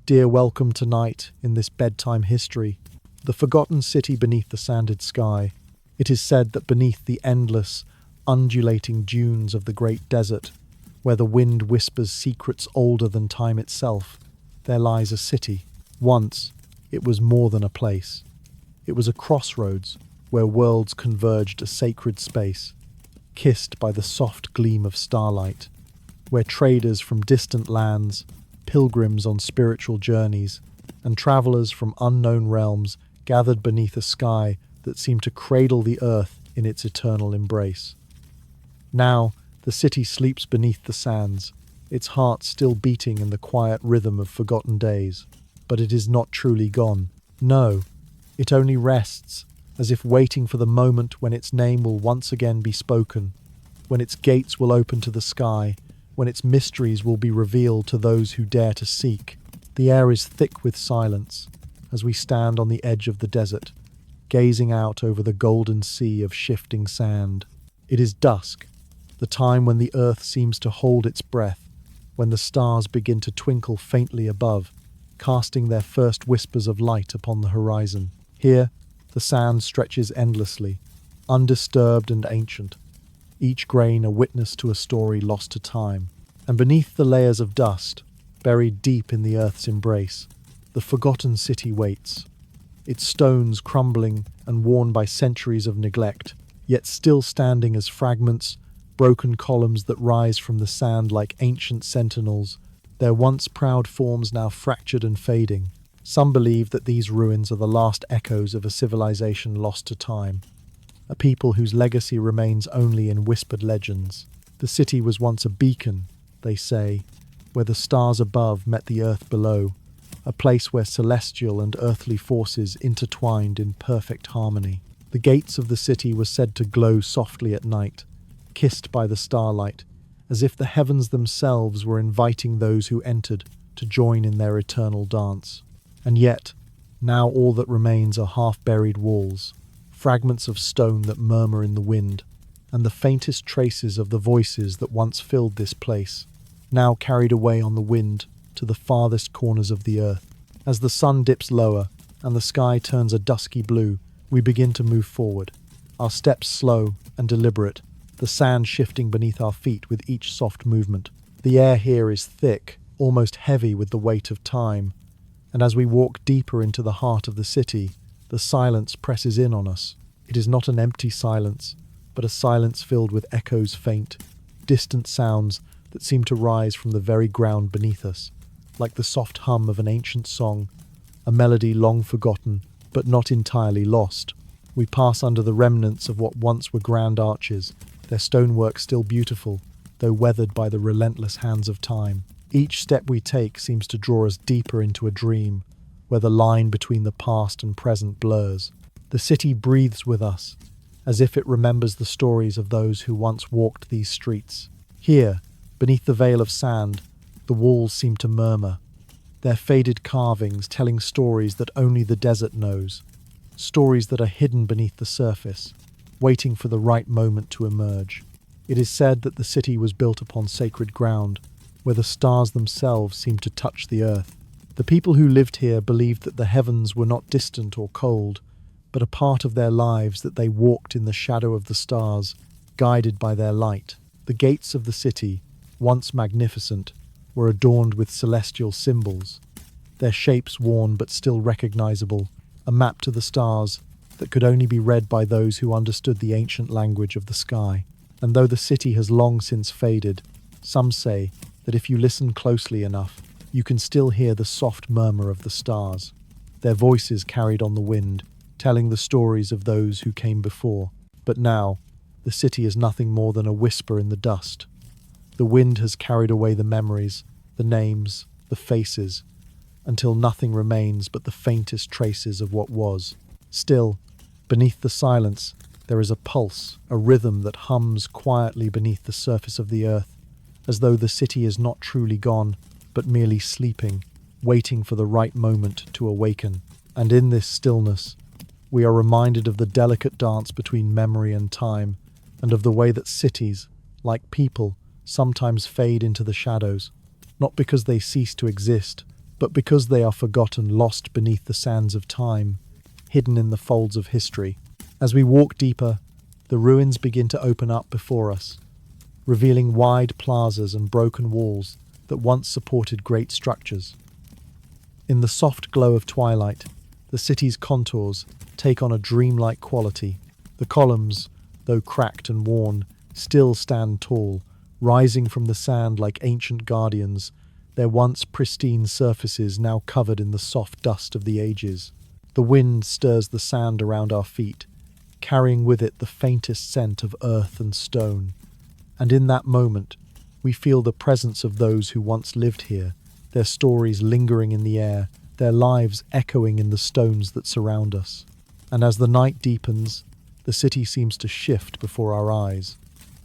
Dear, welcome tonight in this bedtime history, the forgotten city beneath the sanded sky. It is said that beneath the endless, undulating dunes of the great desert, where the wind whispers secrets older than time itself, there lies a city. Once, it was more than a place. It was a crossroads where worlds converged, a sacred space, kissed by the soft gleam of starlight, where traders from distant lands, pilgrims on spiritual journeys, and travelers from unknown realms gathered beneath a sky that seemed to cradle the earth in its eternal embrace. Now, the city sleeps beneath the sands, its heart still beating in the quiet rhythm of forgotten days. But it is not truly gone. No, it only rests, as if waiting for the moment when its name will once again be spoken, when its gates will open to the sky, when its mysteries will be revealed to those who dare to seek. The air is thick with silence as we stand on the edge of the desert, gazing out over the golden sea of shifting sand. It is dusk, the time when the earth seems to hold its breath, when the stars begin to twinkle faintly above, casting their first whispers of light upon the horizon. Here, the sand stretches endlessly, undisturbed and ancient, each grain a witness to a story lost to time. And beneath the layers of dust, buried deep in the earth's embrace, the forgotten city waits, its stones crumbling and worn by centuries of neglect, yet still standing as fragments, broken columns that rise from the sand like ancient sentinels, their once proud forms now fractured and fading. Some believe that these ruins are the last echoes of a civilization lost to time, a people whose legacy remains only in whispered legends. The city was once a beacon, they say, where the stars above met the earth below, a place where celestial and earthly forces intertwined in perfect harmony. The gates of the city were said to glow softly at night, kissed by the starlight, as if the heavens themselves were inviting those who entered to join in their eternal dance. And yet, now all that remains are half-buried walls, fragments of stone that murmur in the wind, and the faintest traces of the voices that once filled this place, now carried away on the wind to the farthest corners of the earth. As the sun dips lower and the sky turns a dusky blue, we begin to move forward, our steps slow and deliberate, the sand shifting beneath our feet with each soft movement. The air here is thick, almost heavy with the weight of time, and as we walk deeper into the heart of the city, the silence presses in on us. It is not an empty silence, but a silence filled with echoes, faint, distant sounds that seem to rise from the very ground beneath us, like the soft hum of an ancient song, a melody long forgotten, but not entirely lost. We pass under the remnants of what once were grand arches, their stonework still beautiful, though weathered by the relentless hands of time. Each step we take seems to draw us deeper into a dream, where the line between the past and present blurs. The city breathes with us, as if it remembers the stories of those who once walked these streets. Here, beneath the veil of sand, the walls seem to murmur, their faded carvings telling stories that only the desert knows, stories that are hidden beneath the surface, waiting for the right moment to emerge. It is said that the city was built upon sacred ground, where the stars themselves seemed to touch the earth. The people who lived here believed that the heavens were not distant or cold, but a part of their lives, that they walked in the shadow of the stars, guided by their light. The gates of the city, once magnificent, were adorned with celestial symbols, their shapes worn but still recognizable, a map to the stars that could only be read by those who understood the ancient language of the sky. And though the city has long since faded, some say that if you listen closely enough, you can still hear the soft murmur of the stars, their voices carried on the wind, telling the stories of those who came before. But now, the city is nothing more than a whisper in the dust. The wind has carried away the memories, the names, the faces, until nothing remains but the faintest traces of what was. Still, beneath the silence, there is a pulse, a rhythm that hums quietly beneath the surface of the earth, as though the city is not truly gone, but merely sleeping, waiting for the right moment to awaken. And in this stillness, we are reminded of the delicate dance between memory and time, and of the way that cities, like people, sometimes fade into the shadows, not because they cease to exist, but because they are forgotten, lost beneath the sands of time, hidden in the folds of history. As we walk deeper, the ruins begin to open up before us, revealing wide plazas and broken walls that once supported great structures. In the soft glow of twilight, the city's contours take on a dreamlike quality. The columns, though cracked and worn, still stand tall, rising from the sand like ancient guardians, their once pristine surfaces now covered in the soft dust of the ages. The wind stirs the sand around our feet, carrying with it the faintest scent of earth and stone. And in that moment, we feel the presence of those who once lived here, their stories lingering in the air, their lives echoing in the stones that surround us. And as the night deepens, the city seems to shift before our eyes,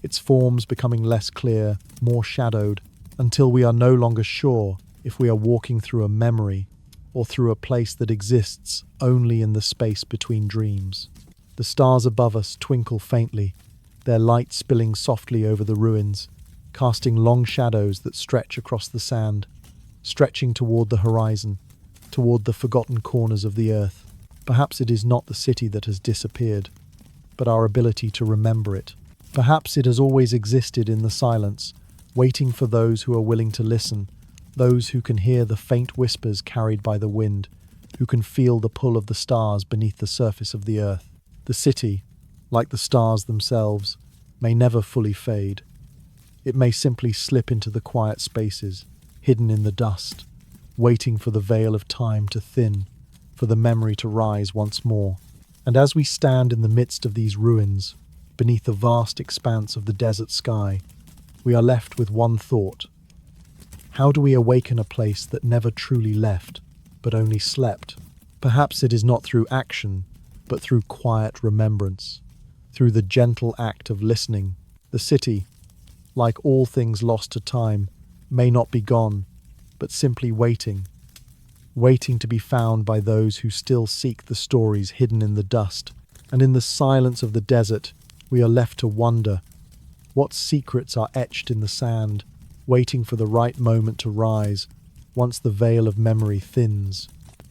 its forms becoming less clear, more shadowed, until we are no longer sure if we are walking through a memory or through a place that exists only in the space between dreams. The stars above us twinkle faintly, their light spilling softly over the ruins, casting long shadows that stretch across the sand, stretching toward the horizon, toward the forgotten corners of the earth. Perhaps it is not the city that has disappeared, but our ability to remember it. Perhaps it has always existed in the silence, waiting for those who are willing to listen, those who can hear the faint whispers carried by the wind, who can feel the pull of the stars beneath the surface of the earth. The city, like the stars themselves, may never fully fade. It may simply slip into the quiet spaces, hidden in the dust, waiting for the veil of time to thin, for the memory to rise once more. And as we stand in the midst of these ruins, beneath the vast expanse of the desert sky, we are left with one thought. How do we awaken a place that never truly left, but only slept? Perhaps it is not through action, but through quiet remembrance, through the gentle act of listening. The city, like all things lost to time, may not be gone, but simply waiting to be found by those who still seek the stories hidden in the dust. And in the silence of the desert, we are left to wonder what secrets are etched in the sand, waiting for the right moment to rise, once the veil of memory thins.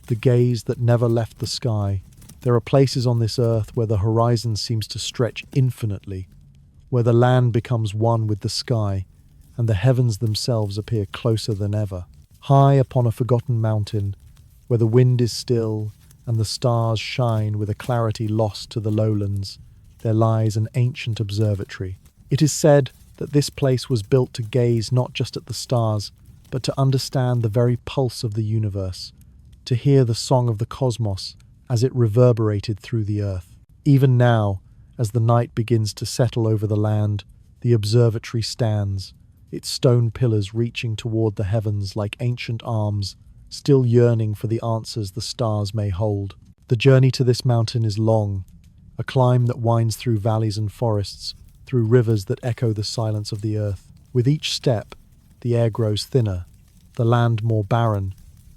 The gaze that never left the sky. There are places on this earth where the horizon seems to stretch infinitely, where the land becomes one with the sky, and the heavens themselves appear closer than ever. High upon a forgotten mountain, where the wind is still and the stars shine with a clarity lost to the lowlands, there lies an ancient observatory. It is said that this place was built to gaze not just at the stars, but to understand the very pulse of the universe, to hear the song of the cosmos as it reverberated through the earth. Even now, as the night begins to settle over the land, the observatory stands, its stone pillars reaching toward the heavens like ancient arms, still yearning for the answers the stars may hold. The journey to this mountain is long, a climb that winds through valleys and forests, through rivers that echo the silence of the earth. With each step, the air grows thinner, the land more barren,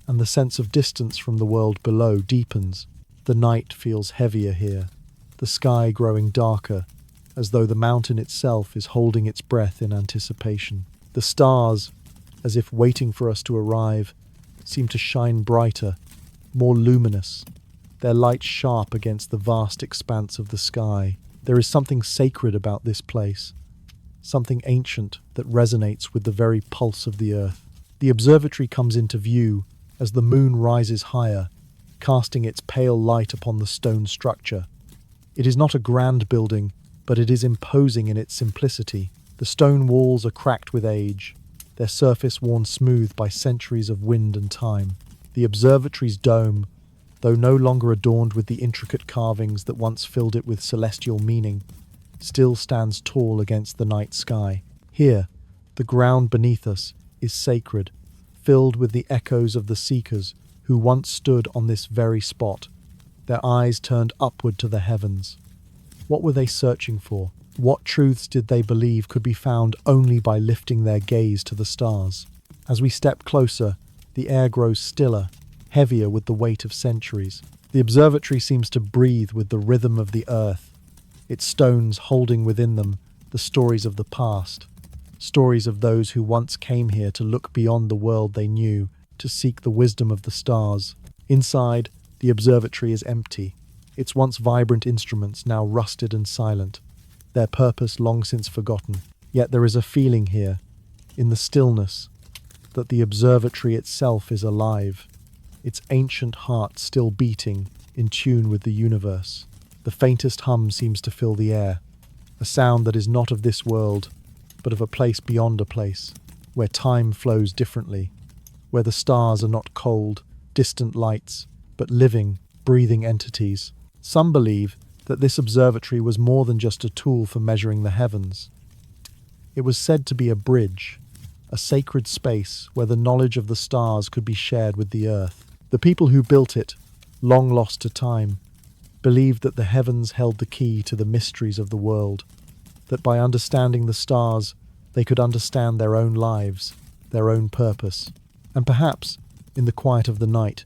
and the sense of distance from the world below deepens. The night feels heavier here, the sky growing darker, as though the mountain itself is holding its breath in anticipation. The stars, as if waiting for us to arrive, seem to shine brighter, more luminous, their light sharp against the vast expanse of the sky. There is something sacred about this place, something ancient that resonates with the very pulse of the earth. The observatory comes into view as the moon rises higher, casting its pale light upon the stone structure. It is not a grand building, but it is imposing in its simplicity. The stone walls are cracked with age, their surface worn smooth by centuries of wind and time. The observatory's dome, though no longer adorned with the intricate carvings that once filled it with celestial meaning, still stands tall against the night sky. Here, the ground beneath us is sacred, filled with the echoes of the seekers who once stood on this very spot, their eyes turned upward to the heavens. What were they searching for? What truths did they believe could be found only by lifting their gaze to the stars? As we step closer, the air grows stiller, heavier with the weight of centuries. The observatory seems to breathe with the rhythm of the earth, its stones holding within them the stories of the past, stories of those who once came here to look beyond the world they knew, to seek the wisdom of the stars. Inside, the observatory is empty, its once vibrant instruments now rusted and silent, their purpose long since forgotten. Yet there is a feeling here, in the stillness, that the observatory itself is alive, its ancient heart still beating, in tune with the universe. The faintest hum seems to fill the air, a sound that is not of this world, but of a place beyond a place, where time flows differently, where the stars are not cold, distant lights, but living, breathing entities. Some believe that this observatory was more than just a tool for measuring the heavens. It was said to be a bridge, a sacred space where the knowledge of the stars could be shared with the earth. The people who built it, long lost to time, believed that the heavens held the key to the mysteries of the world, that by understanding the stars, they could understand their own lives, their own purpose. And perhaps, in the quiet of the night,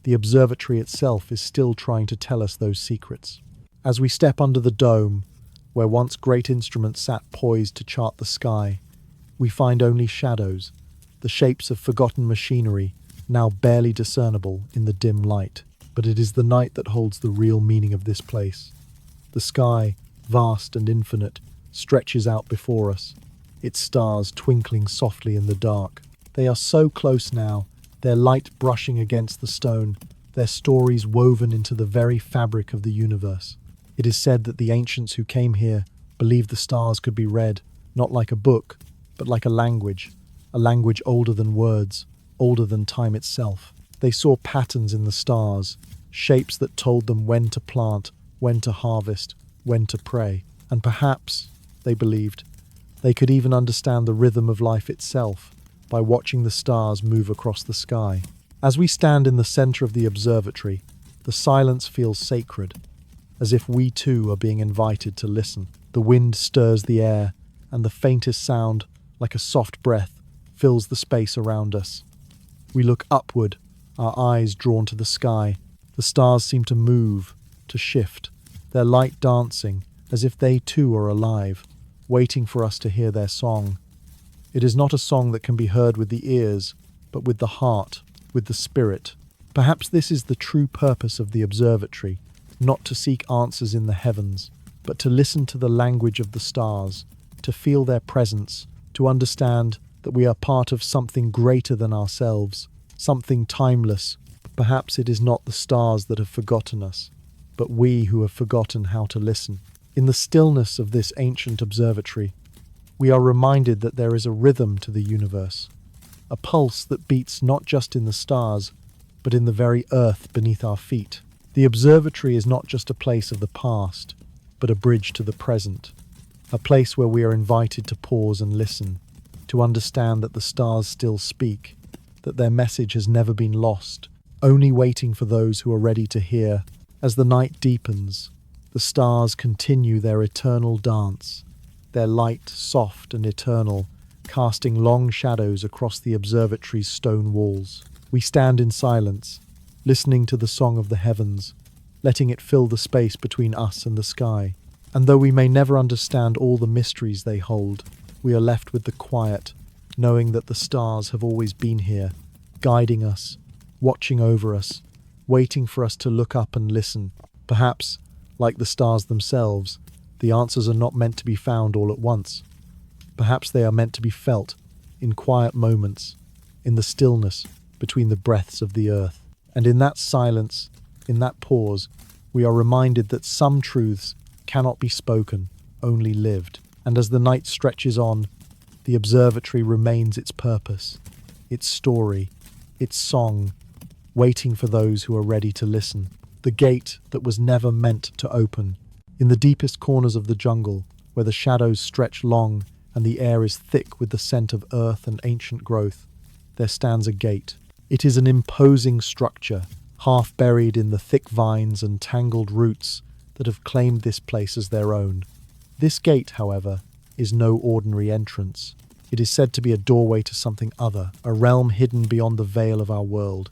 the observatory itself is still trying to tell us those secrets. As we step under the dome, where once great instruments sat poised to chart the sky, we find only shadows, the shapes of forgotten machinery, now barely discernible in the dim light. But it is the night that holds the real meaning of this place. The sky, vast and infinite, stretches out before us, its stars twinkling softly in the dark. They are so close now, their light brushing against the stone, their stories woven into the very fabric of the universe. It is said that the ancients who came here believed the stars could be read, not like a book, but like a language older than words, older than time itself. They saw patterns in the stars, shapes that told them when to plant, when to harvest, when to pray. And perhaps, they believed, they could even understand the rhythm of life itself by watching the stars move across the sky. As we stand in the center of the observatory, the silence feels sacred, as if we too are being invited to listen. The wind stirs the air, and the faintest sound, like a soft breath, fills the space around us. We look upward, our eyes drawn to the sky. The stars seem to move, to shift, their light dancing, as if they too are alive, waiting for us to hear their song. It is not a song that can be heard with the ears, but with the heart, with the spirit. Perhaps this is the true purpose of the observatory, not to seek answers in the heavens, but to listen to the language of the stars, to feel their presence, to understand that we are part of something greater than ourselves, something timeless. Perhaps it is not the stars that have forgotten us, but we who have forgotten how to listen. In the stillness of this ancient observatory, we are reminded that there is a rhythm to the universe, a pulse that beats not just in the stars, but in the very earth beneath our feet. The observatory is not just a place of the past, but a bridge to the present, a place where we are invited to pause and listen, to understand that the stars still speak, that their message has never been lost, only waiting for those who are ready to hear. As the night deepens, the stars continue their eternal dance, their light soft and eternal, casting long shadows across the observatory's stone walls. We stand in silence, listening to the song of the heavens, letting it fill the space between us and the sky. And though we may never understand all the mysteries they hold, we are left with the quiet, knowing that the stars have always been here, guiding us, watching over us, waiting for us to look up and listen. Perhaps, like the stars themselves, the answers are not meant to be found all at once. Perhaps they are meant to be felt in quiet moments, in the stillness between the breaths of the earth. And in that silence, in that pause, we are reminded that some truths cannot be spoken, only lived. And as the night stretches on, the observatory remains its purpose, its story, its song, waiting for those who are ready to listen. The gate that was never meant to open. In the deepest corners of the jungle, where the shadows stretch long and the air is thick with the scent of earth and ancient growth, there stands a gate. It is an imposing structure, half buried in the thick vines and tangled roots that have claimed this place as their own. This gate, however, is no ordinary entrance. It is said to be a doorway to something other, a realm hidden beyond the veil of our world,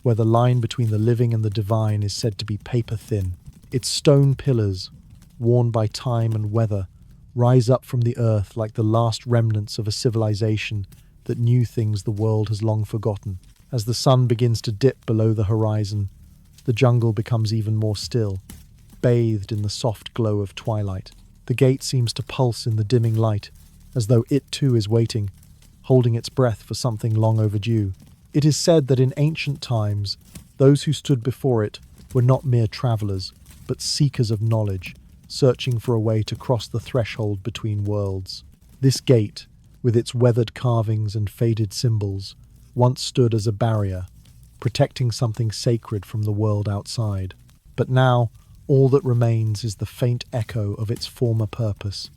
where the line between the living and the divine is said to be paper thin. Its stone pillars, worn by time and weather, rise up from the earth like the last remnants of a civilization that knew things the world has long forgotten. As the sun begins to dip below the horizon, the jungle becomes even more still, bathed in the soft glow of twilight. The gate seems to pulse in the dimming light, as though it too is waiting, holding its breath for something long overdue. It is said that in ancient times, those who stood before it were not mere travelers, but seekers of knowledge, searching for a way to cross the threshold between worlds. This gate, with its weathered carvings and faded symbols, once stood as a barrier, protecting something sacred from the world outside. But now, all that remains is the faint echo of its former purpose,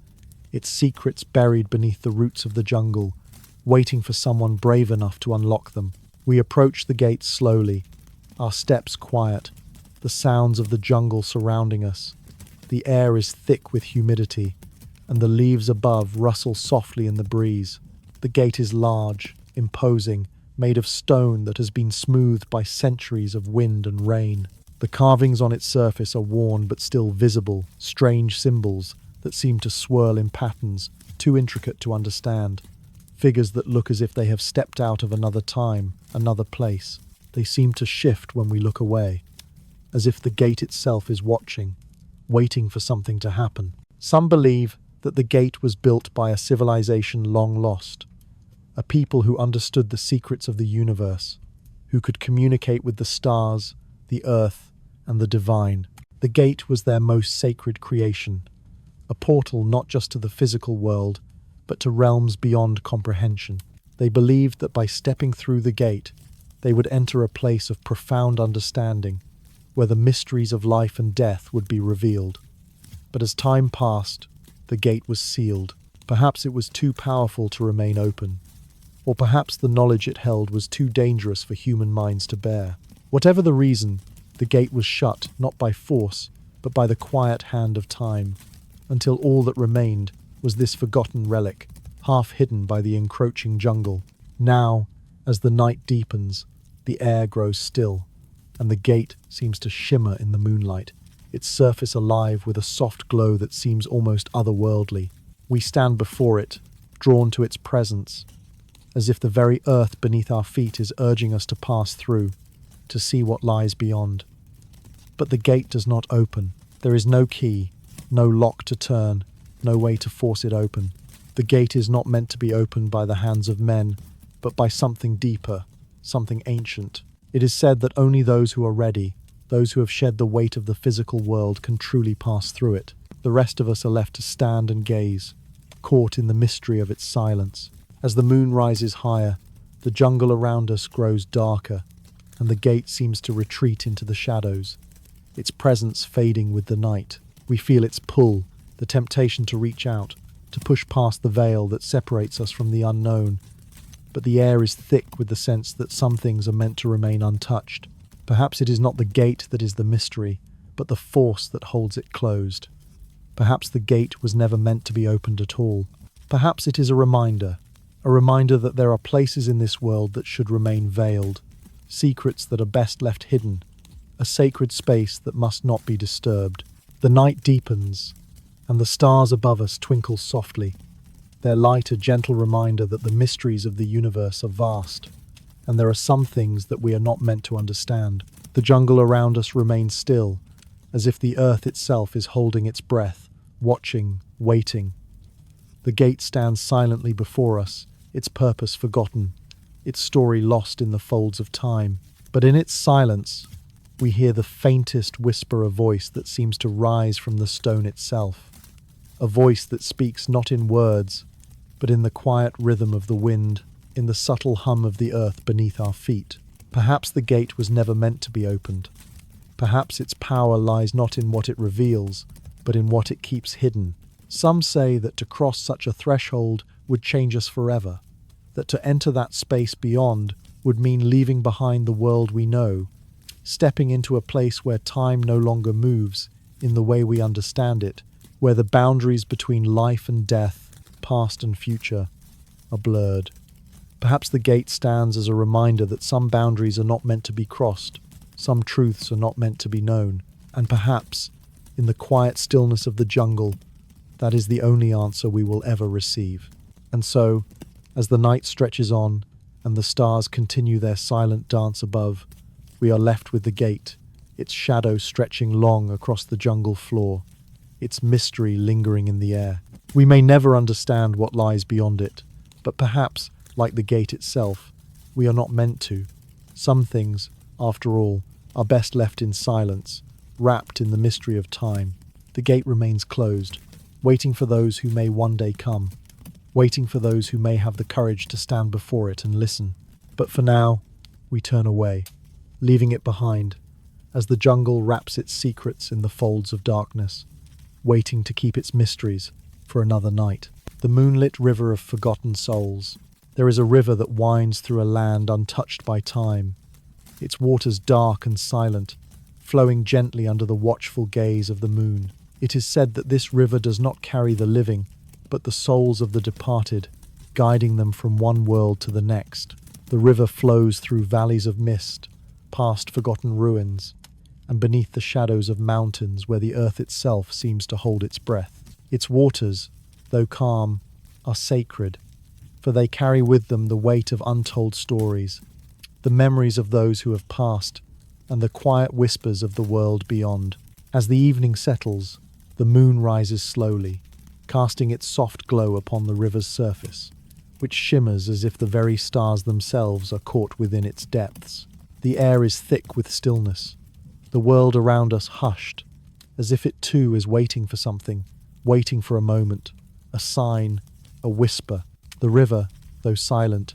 its secrets buried beneath the roots of the jungle, waiting for someone brave enough to unlock them. We approach the gate slowly, our steps quiet, the sounds of the jungle surrounding us. The air is thick with humidity, and the leaves above rustle softly in the breeze. The gate is large, imposing, made of stone that has been smoothed by centuries of wind and rain. The carvings on its surface are worn but still visible, strange symbols that seem to swirl in patterns too intricate to understand. Figures that look as if they have stepped out of another time, another place. They seem to shift when we look away, as if the gate itself is watching, waiting for something to happen. Some believe that the gate was built by a civilization long lost, a people who understood the secrets of the universe, who could communicate with the stars, the earth, and the divine. The gate was their most sacred creation, a portal not just to the physical world, but to realms beyond comprehension. They believed that by stepping through the gate, they would enter a place of profound understanding, where the mysteries of life and death would be revealed. But as time passed, the gate was sealed. Perhaps it was too powerful to remain open, or perhaps the knowledge it held was too dangerous for human minds to bear. Whatever the reason, the gate was shut not by force, but by the quiet hand of time, until all that remained was this forgotten relic, half hidden by the encroaching jungle. Now, as the night deepens, the air grows still, and the gate seems to shimmer in the moonlight, its surface alive with a soft glow that seems almost otherworldly. We stand before it, drawn to its presence, as if the very earth beneath our feet is urging us to pass through, to see what lies beyond. But the gate does not open. There is no key, no lock to turn, no way to force it open. The gate is not meant to be opened by the hands of men, but by something deeper, something ancient. It is said that only those who are ready, those who have shed the weight of the physical world, can truly pass through it. The rest of us are left to stand and gaze, caught in the mystery of its silence. As the moon rises higher, the jungle around us grows darker, and the gate seems to retreat into the shadows, its presence fading with the night. We feel its pull, the temptation to reach out, to push past the veil that separates us from the unknown. But the air is thick with the sense that some things are meant to remain untouched. Perhaps it is not the gate that is the mystery, but the force that holds it closed. Perhaps the gate was never meant to be opened at all. Perhaps it is a reminder that there are places in this world that should remain veiled, secrets that are best left hidden, a sacred space that must not be disturbed. The night deepens, and the stars above us twinkle softly, their light a gentle reminder that the mysteries of the universe are vast, and there are some things that we are not meant to understand. The jungle around us remains still, as if the earth itself is holding its breath, watching, waiting. The gate stands silently before us, its purpose forgotten, its story lost in the folds of time. But in its silence, we hear the faintest whisper of voice that seems to rise from the stone itself, a voice that speaks not in words, but in the quiet rhythm of the wind, in the subtle hum of the earth beneath our feet. Perhaps the gate was never meant to be opened. Perhaps its power lies not in what it reveals, but in what it keeps hidden. Some say that to cross such a threshold would change us forever, that to enter that space beyond would mean leaving behind the world we know, stepping into a place where time no longer moves in the way we understand it, where the boundaries between life and death, past and future, are blurred. Perhaps the gate stands as a reminder that some boundaries are not meant to be crossed, some truths are not meant to be known, and perhaps, in the quiet stillness of the jungle, that is the only answer we will ever receive. And so, as the night stretches on, and the stars continue their silent dance above, we are left with the gate, its shadow stretching long across the jungle floor, its mystery lingering in the air. We may never understand what lies beyond it, but perhaps, like the gate itself, we are not meant to. Some things, after all, are best left in silence, wrapped in the mystery of time. The gate remains closed, waiting for those who may one day come, waiting for those who may have the courage to stand before it and listen. But for now, we turn away, leaving it behind, as the jungle wraps its secrets in the folds of darkness, waiting to keep its mysteries for another night. The moonlit river of forgotten souls. There is a river that winds through a land untouched by time, its waters dark and silent, flowing gently under the watchful gaze of the moon. It is said that this river does not carry the living, but the souls of the departed, guiding them from one world to the next. The river flows through valleys of mist, past forgotten ruins, and beneath the shadows of mountains where the earth itself seems to hold its breath. Its waters, though calm, are sacred, for they carry with them the weight of untold stories, the memories of those who have passed, and the quiet whispers of the world beyond. As the evening settles, the moon rises slowly, casting its soft glow upon the river's surface, which shimmers as if the very stars themselves are caught within its depths. The air is thick with stillness, the world around us hushed, as if it too is waiting for something, waiting for a moment, a sign, a whisper. The river, though silent,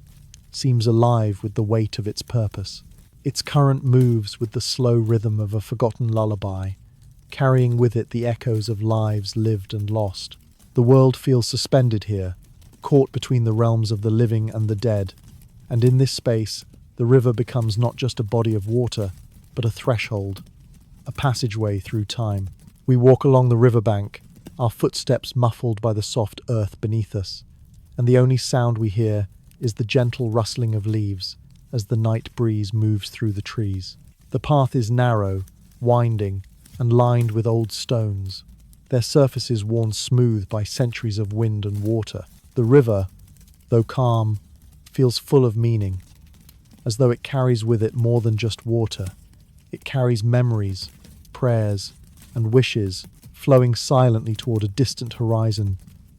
seems alive with the weight of its purpose. Its current moves with the slow rhythm of a forgotten lullaby, carrying with it the echoes of lives lived and lost. The world feels suspended here, caught between the realms of the living and the dead, and in this space, the river becomes not just a body of water, but a threshold, a passageway through time. We walk along the riverbank, our footsteps muffled by the soft earth beneath us, and the only sound we hear is the gentle rustling of leaves as the night breeze moves through the trees. The path is narrow, winding, and lined with old stones, their surfaces worn smooth by centuries of wind and water. The river, though calm, feels full of meaning, as though it carries with it more than just water. It carries memories, prayers, and wishes, flowing silently toward a distant horizon,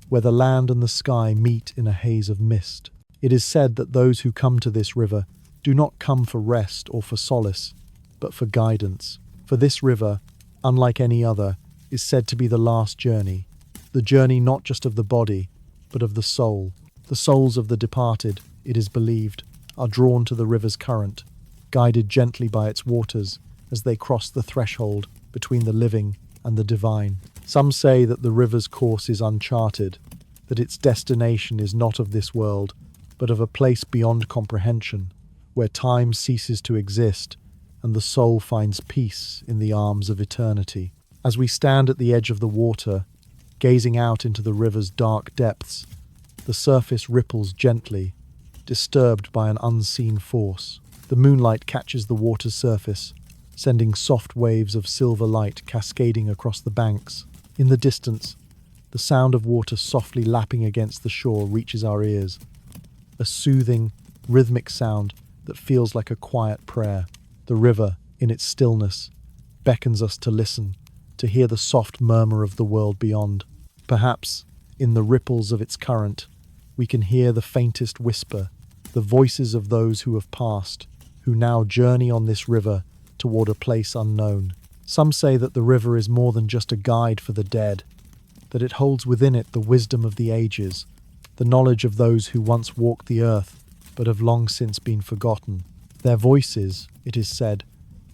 where the land and the sky meet in a haze of mist. It is said that those who come to this river do not come for rest or for solace, but for guidance. For this river, unlike any other, is said to be the last journey, the journey not just of the body, but of the soul. The souls of the departed, it is believed, are drawn to the river's current, guided gently by its waters as they cross the threshold between the living and the divine. Some say that the river's course is uncharted, that its destination is not of this world, but of a place beyond comprehension, where time ceases to exist and the soul finds peace in the arms of eternity. As we stand at the edge of the water, gazing out into the river's dark depths, the surface ripples gently, disturbed by an unseen force. The moonlight catches the water's surface, sending soft waves of silver light cascading across the banks. In the distance, the sound of water softly lapping against the shore reaches our ears, a soothing, rhythmic sound that feels like a quiet prayer. The river, in its stillness, beckons us to listen, to hear the soft murmur of the world beyond. Perhaps, in the ripples of its current, we can hear the faintest whisper, the voices of those who have passed, who now journey on this river toward a place unknown. Some say that the river is more than just a guide for the dead, that it holds within it the wisdom of the ages, the knowledge of those who once walked the earth but have long since been forgotten. Their voices, it is said,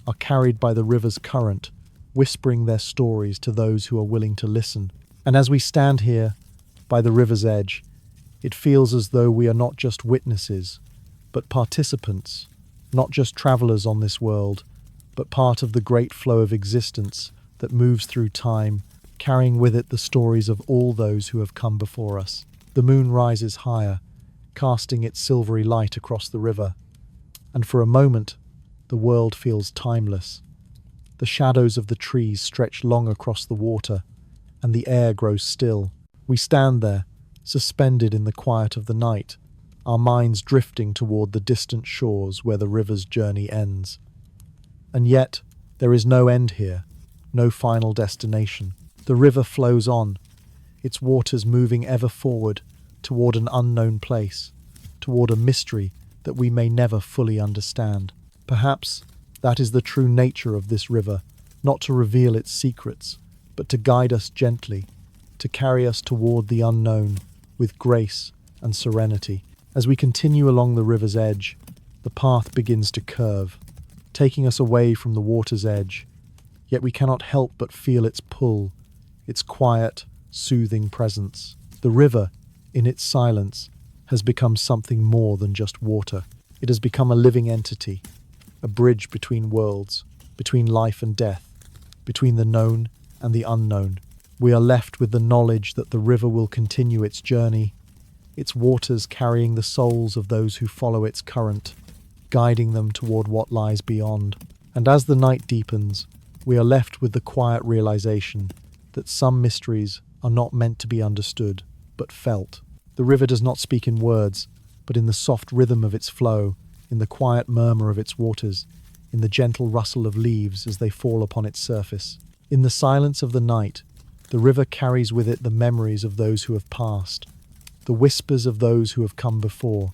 are carried by the river's current, whispering their stories to those who are willing to listen. And as we stand here, by the river's edge, it feels as though we are not just witnesses, but participants, not just travelers on this world, but part of the great flow of existence that moves through time, carrying with it the stories of all those who have come before us. The moon rises higher, casting its silvery light across the river, and for a moment, the world feels timeless. The shadows of the trees stretch long across the water, and the air grows still. We stand there, suspended in the quiet of the night, our minds drifting toward the distant shores where the river's journey ends. And yet, there is no end here, no final destination. The river flows on, its waters moving ever forward toward an unknown place, toward a mystery that we may never fully understand. Perhaps that is the true nature of this river, not to reveal its secrets, but to guide us gently, to carry us toward the unknown with grace and serenity. As we continue along the river's edge, the path begins to curve, taking us away from the water's edge, yet we cannot help but feel its pull, its quiet, soothing presence. The river, in its silence, has become something more than just water. It has become a living entity, a bridge between worlds, between life and death, between the known and the unknown. We are left with the knowledge that the river will continue its journey, its waters carrying the souls of those who follow its current, guiding them toward what lies beyond. And as the night deepens, we are left with the quiet realization that some mysteries are not meant to be understood, but felt. The river does not speak in words, but in the soft rhythm of its flow, in the quiet murmur of its waters, in the gentle rustle of leaves as they fall upon its surface. In the silence of the night, the river carries with it the memories of those who have passed, the whispers of those who have come before,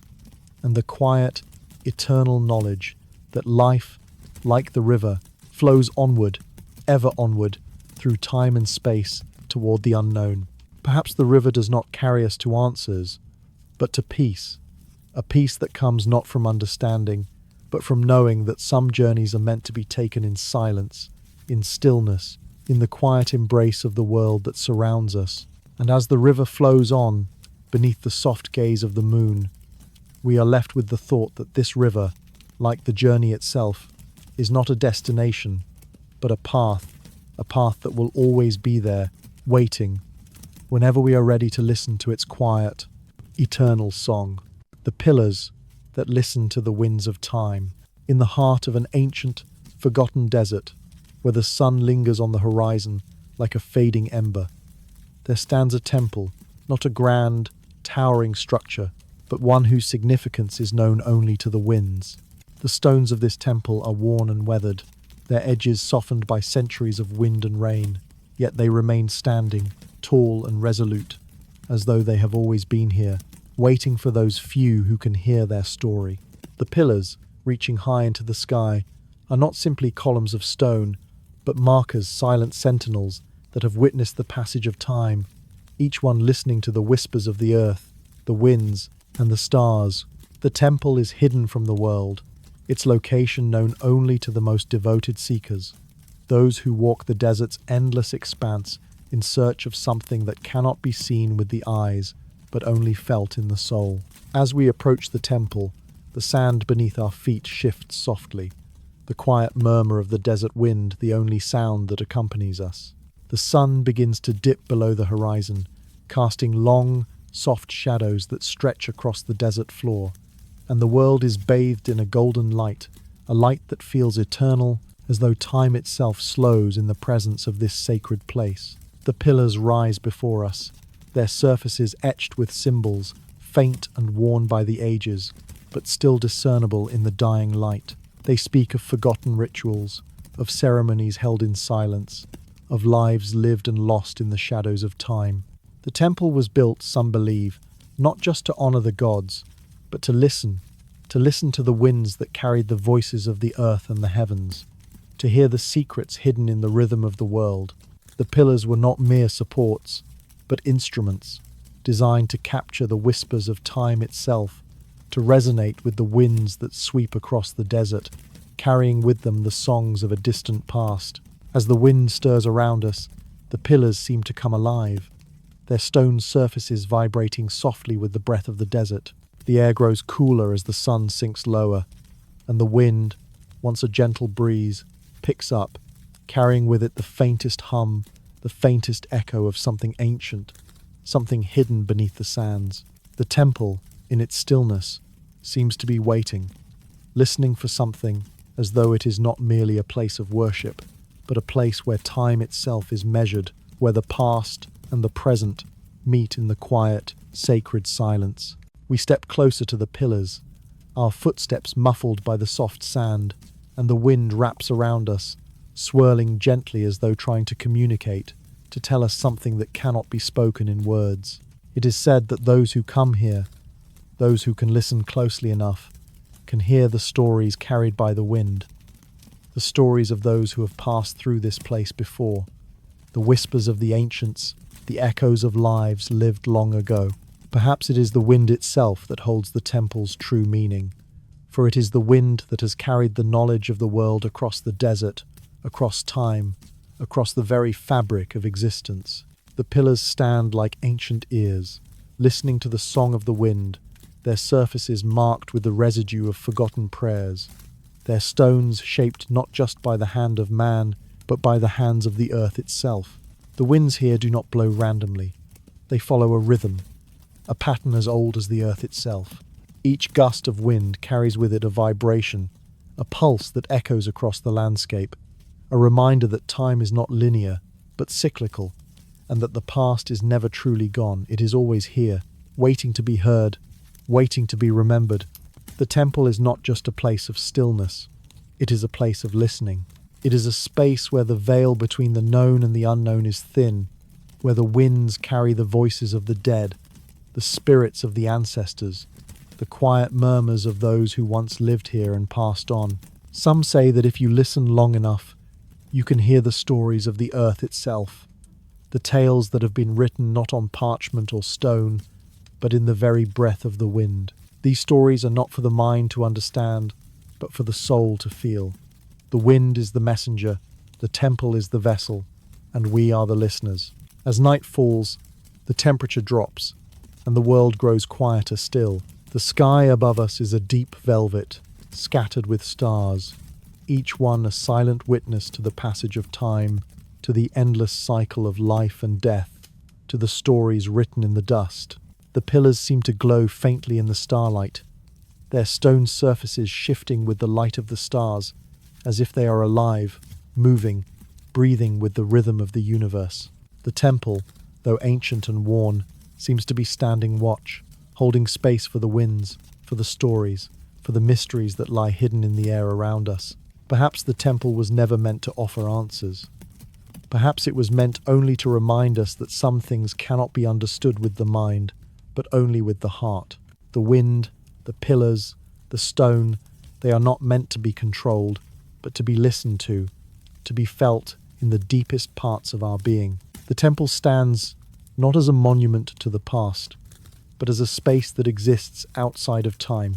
and the quiet, eternal knowledge that life, like the river, flows onward, ever onward, through time and space toward the unknown. Perhaps the river does not carry us to answers, but to peace, a peace that comes not from understanding, but from knowing that some journeys are meant to be taken in silence, in stillness, in the quiet embrace of the world that surrounds us. And as the river flows on, beneath the soft gaze of the moon, we are left with the thought that this river, like the journey itself, is not a destination, but a path that will always be there, waiting, whenever we are ready to listen to its quiet, eternal song. The pillars that listen to the winds of time. In the heart of an ancient, forgotten desert, where the sun lingers on the horizon like a fading ember, there stands a temple, not a grand, towering structure, but one whose significance is known only to the winds. The stones of this temple are worn and weathered, their edges softened by centuries of wind and rain, yet they remain standing, tall and resolute, as though they have always been here, waiting for those few who can hear their story. The pillars, reaching high into the sky, are not simply columns of stone, but markers, silent sentinels that have witnessed the passage of time, each one listening to the whispers of the earth, the winds, and the stars. The temple is hidden from the world, its location known only to the most devoted seekers, those who walk the desert's endless expanse in search of something that cannot be seen with the eyes, but only felt in the soul. As we approach the temple, the sand beneath our feet shifts softly, the quiet murmur of the desert wind the only sound that accompanies us. The sun begins to dip below the horizon, casting long, soft shadows that stretch across the desert floor, and the world is bathed in a golden light, a light that feels eternal, as though time itself slows in the presence of this sacred place. The pillars rise before us, their surfaces etched with symbols, faint and worn by the ages, but still discernible in the dying light. They speak of forgotten rituals, of ceremonies held in silence, of lives lived and lost in the shadows of time. The temple was built, some believe, not just to honor the gods, but to listen to the winds that carried the voices of the earth and the heavens, to hear the secrets hidden in the rhythm of the world. The pillars were not mere supports, but instruments, designed to capture the whispers of time itself, to resonate with the winds that sweep across the desert, carrying with them the songs of a distant past. As the wind stirs around us, the pillars seem to come alive, their stone surfaces vibrating softly with the breath of the desert. The air grows cooler as the sun sinks lower, and the wind, once a gentle breeze, picks up, carrying with it the faintest hum, the faintest echo of something ancient, something hidden beneath the sands. The temple, in its stillness, seems to be waiting, listening for something, as though it is not merely a place of worship, but a place where time itself is measured, where the past and the present meet in the quiet, sacred silence. We step closer to the pillars, our footsteps muffled by the soft sand, and the wind wraps around us, swirling gently as though trying to communicate, to tell us something that cannot be spoken in words. It is said that those who come here, those who can listen closely enough, can hear the stories carried by the wind, the stories of those who have passed through this place before, the whispers of the ancients, the echoes of lives lived long ago. Perhaps it is the wind itself that holds the temple's true meaning, for it is the wind that has carried the knowledge of the world across the desert, across time, across the very fabric of existence. The pillars stand like ancient ears, listening to the song of the wind, their surfaces marked with the residue of forgotten prayers, their stones shaped not just by the hand of man, but by the hands of the earth itself. The winds here do not blow randomly. They follow a rhythm, a pattern as old as the earth itself. Each gust of wind carries with it a vibration, a pulse that echoes across the landscape, a reminder that time is not linear, but cyclical, and that the past is never truly gone. It is always here, waiting to be heard, waiting to be remembered. The temple is not just a place of stillness. It is a place of listening. It is a space where the veil between the known and the unknown is thin, where the winds carry the voices of the dead, the spirits of the ancestors, the quiet murmurs of those who once lived here and passed on. Some say that if you listen long enough, you can hear the stories of the earth itself, the tales that have been written not on parchment or stone, but in the very breath of the wind. These stories are not for the mind to understand, but for the soul to feel. The wind is the messenger, the temple is the vessel, and we are the listeners. As night falls, the temperature drops, and the world grows quieter still. The sky above us is a deep velvet, scattered with stars, each one a silent witness to the passage of time, to the endless cycle of life and death, to the stories written in the dust. The pillars seem to glow faintly in the starlight, their stone surfaces shifting with the light of the stars, as if they are alive, moving, breathing with the rhythm of the universe. The temple, though ancient and worn, seems to be standing watch, holding space for the winds, for the stories, for the mysteries that lie hidden in the air around us. Perhaps the temple was never meant to offer answers. Perhaps it was meant only to remind us that some things cannot be understood with the mind, but only with the heart. The wind, the pillars, the stone, they are not meant to be controlled, but to be listened to be felt in the deepest parts of our being. The temple stands not as a monument to the past, but as a space that exists outside of time,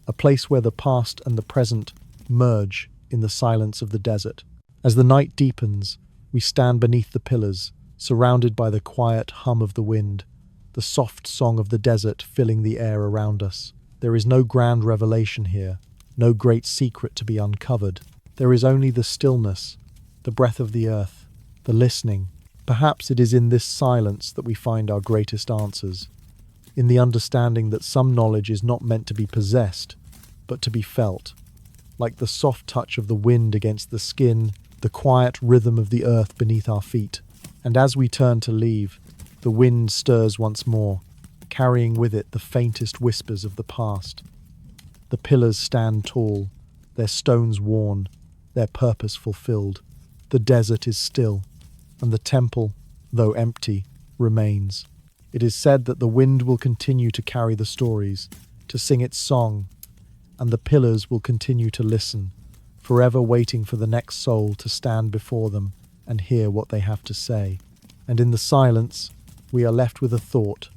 a place where the past and the present merge in the silence of the desert. As the night deepens, we stand beneath the pillars, surrounded by the quiet hum of the wind, the soft song of the desert filling the air around us. There is no grand revelation here, no great secret to be uncovered. There is only the stillness, the breath of the earth, the listening. Perhaps it is in this silence that we find our greatest answers, in the understanding that some knowledge is not meant to be possessed, but to be felt, like the soft touch of the wind against the skin, the quiet rhythm of the earth beneath our feet. And as we turn to leave, the wind stirs once more, carrying with it the faintest whispers of the past. The pillars stand tall, their stones worn, their purpose fulfilled. The desert is still, and the temple, though empty, remains. It is said that the wind will continue to carry the stories, to sing its song, and the pillars will continue to listen, forever waiting for the next soul to stand before them and hear what they have to say. And in the silence, we are left with a thought.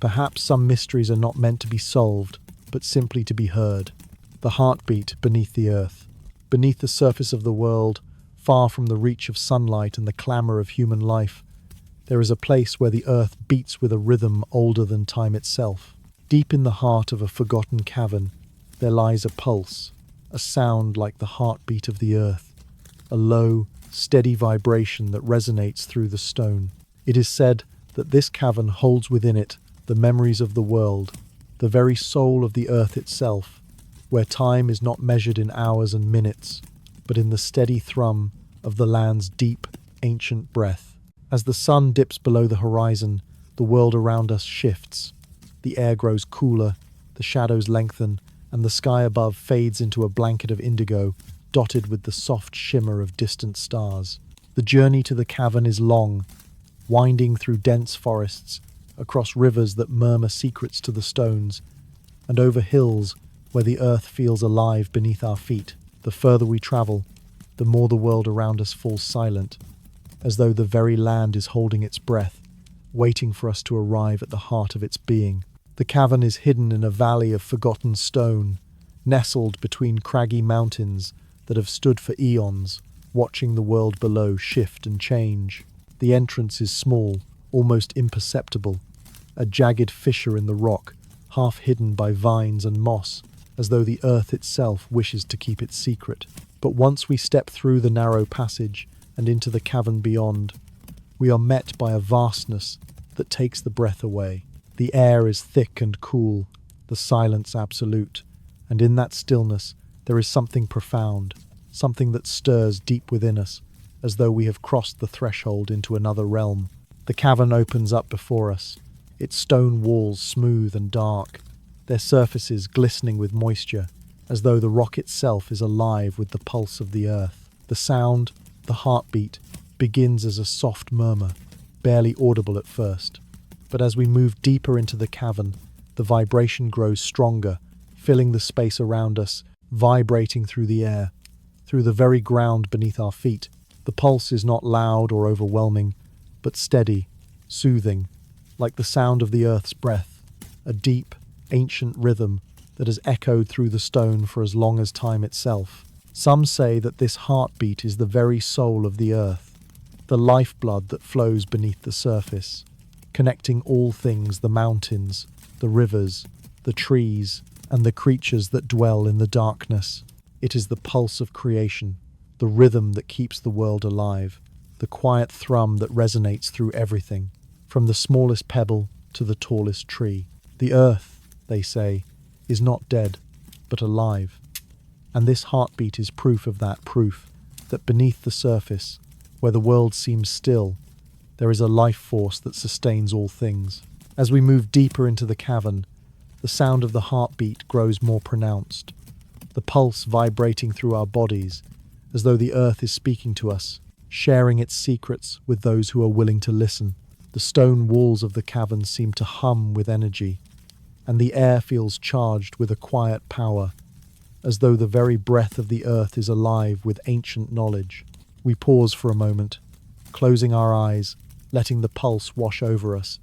Perhaps some mysteries are not meant to be solved, but simply to be heard. The heartbeat beneath the earth, beneath the surface of the world, far from the reach of sunlight and the clamour of human life, there is a place where the earth beats with a rhythm older than time itself. Deep in the heart of a forgotten cavern, there lies a pulse, a sound like the heartbeat of the earth, a low, steady vibration that resonates through the stone. It is said that this cavern holds within it the memories of the world, the very soul of the earth itself, where time is not measured in hours and minutes, but in the steady thrum of the land's deep, ancient breath. As the sun dips below the horizon, the world around us shifts. The air grows cooler, the shadows lengthen, and the sky above fades into a blanket of indigo, dotted with the soft shimmer of distant stars. The journey to the cavern is long, winding through dense forests, across rivers that murmur secrets to the stones, and over hills where the earth feels alive beneath our feet. The further we travel, the more the world around us falls silent, as though the very land is holding its breath, waiting for us to arrive at the heart of its being. The cavern is hidden in a valley of forgotten stone, nestled between craggy mountains that have stood for eons, watching the world below shift and change. The entrance is small, almost imperceptible, a jagged fissure in the rock, half hidden by vines and moss, as though the earth itself wishes to keep its secret. But once we step through the narrow passage and into the cavern beyond, we are met by a vastness that takes the breath away. The air is thick and cool, the silence absolute, and in that stillness there is something profound, something that stirs deep within us, as though we have crossed the threshold into another realm. The cavern opens up before us, its stone walls smooth and dark, their surfaces glistening with moisture, as though the rock itself is alive with the pulse of the earth. The sound, the heartbeat, begins as a soft murmur, barely audible at first. But as we move deeper into the cavern, the vibration grows stronger, filling the space around us, vibrating through the air, through the very ground beneath our feet. The pulse is not loud or overwhelming, but steady, soothing, like the sound of the earth's breath, a deep, ancient rhythm that has echoed through the stone for as long as time itself. Some say that this heartbeat is the very soul of the earth, the lifeblood that flows beneath the surface, connecting all things: the mountains, the rivers, the trees, and the creatures that dwell in the darkness. It is the pulse of creation, the rhythm that keeps the world alive, the quiet thrum that resonates through everything, from the smallest pebble to the tallest tree. The earth, they say, is not dead, but alive. And this heartbeat is proof of that, proof that beneath the surface, where the world seems still, there is a life force that sustains all things. As we move deeper into the cavern, the sound of the heartbeat grows more pronounced, the pulse vibrating through our bodies, as though the earth is speaking to us, sharing its secrets with those who are willing to listen. The stone walls of the cavern seem to hum with energy, and the air feels charged with a quiet power, as though the very breath of the earth is alive with ancient knowledge. We pause for a moment, closing our eyes, letting the pulse wash over us,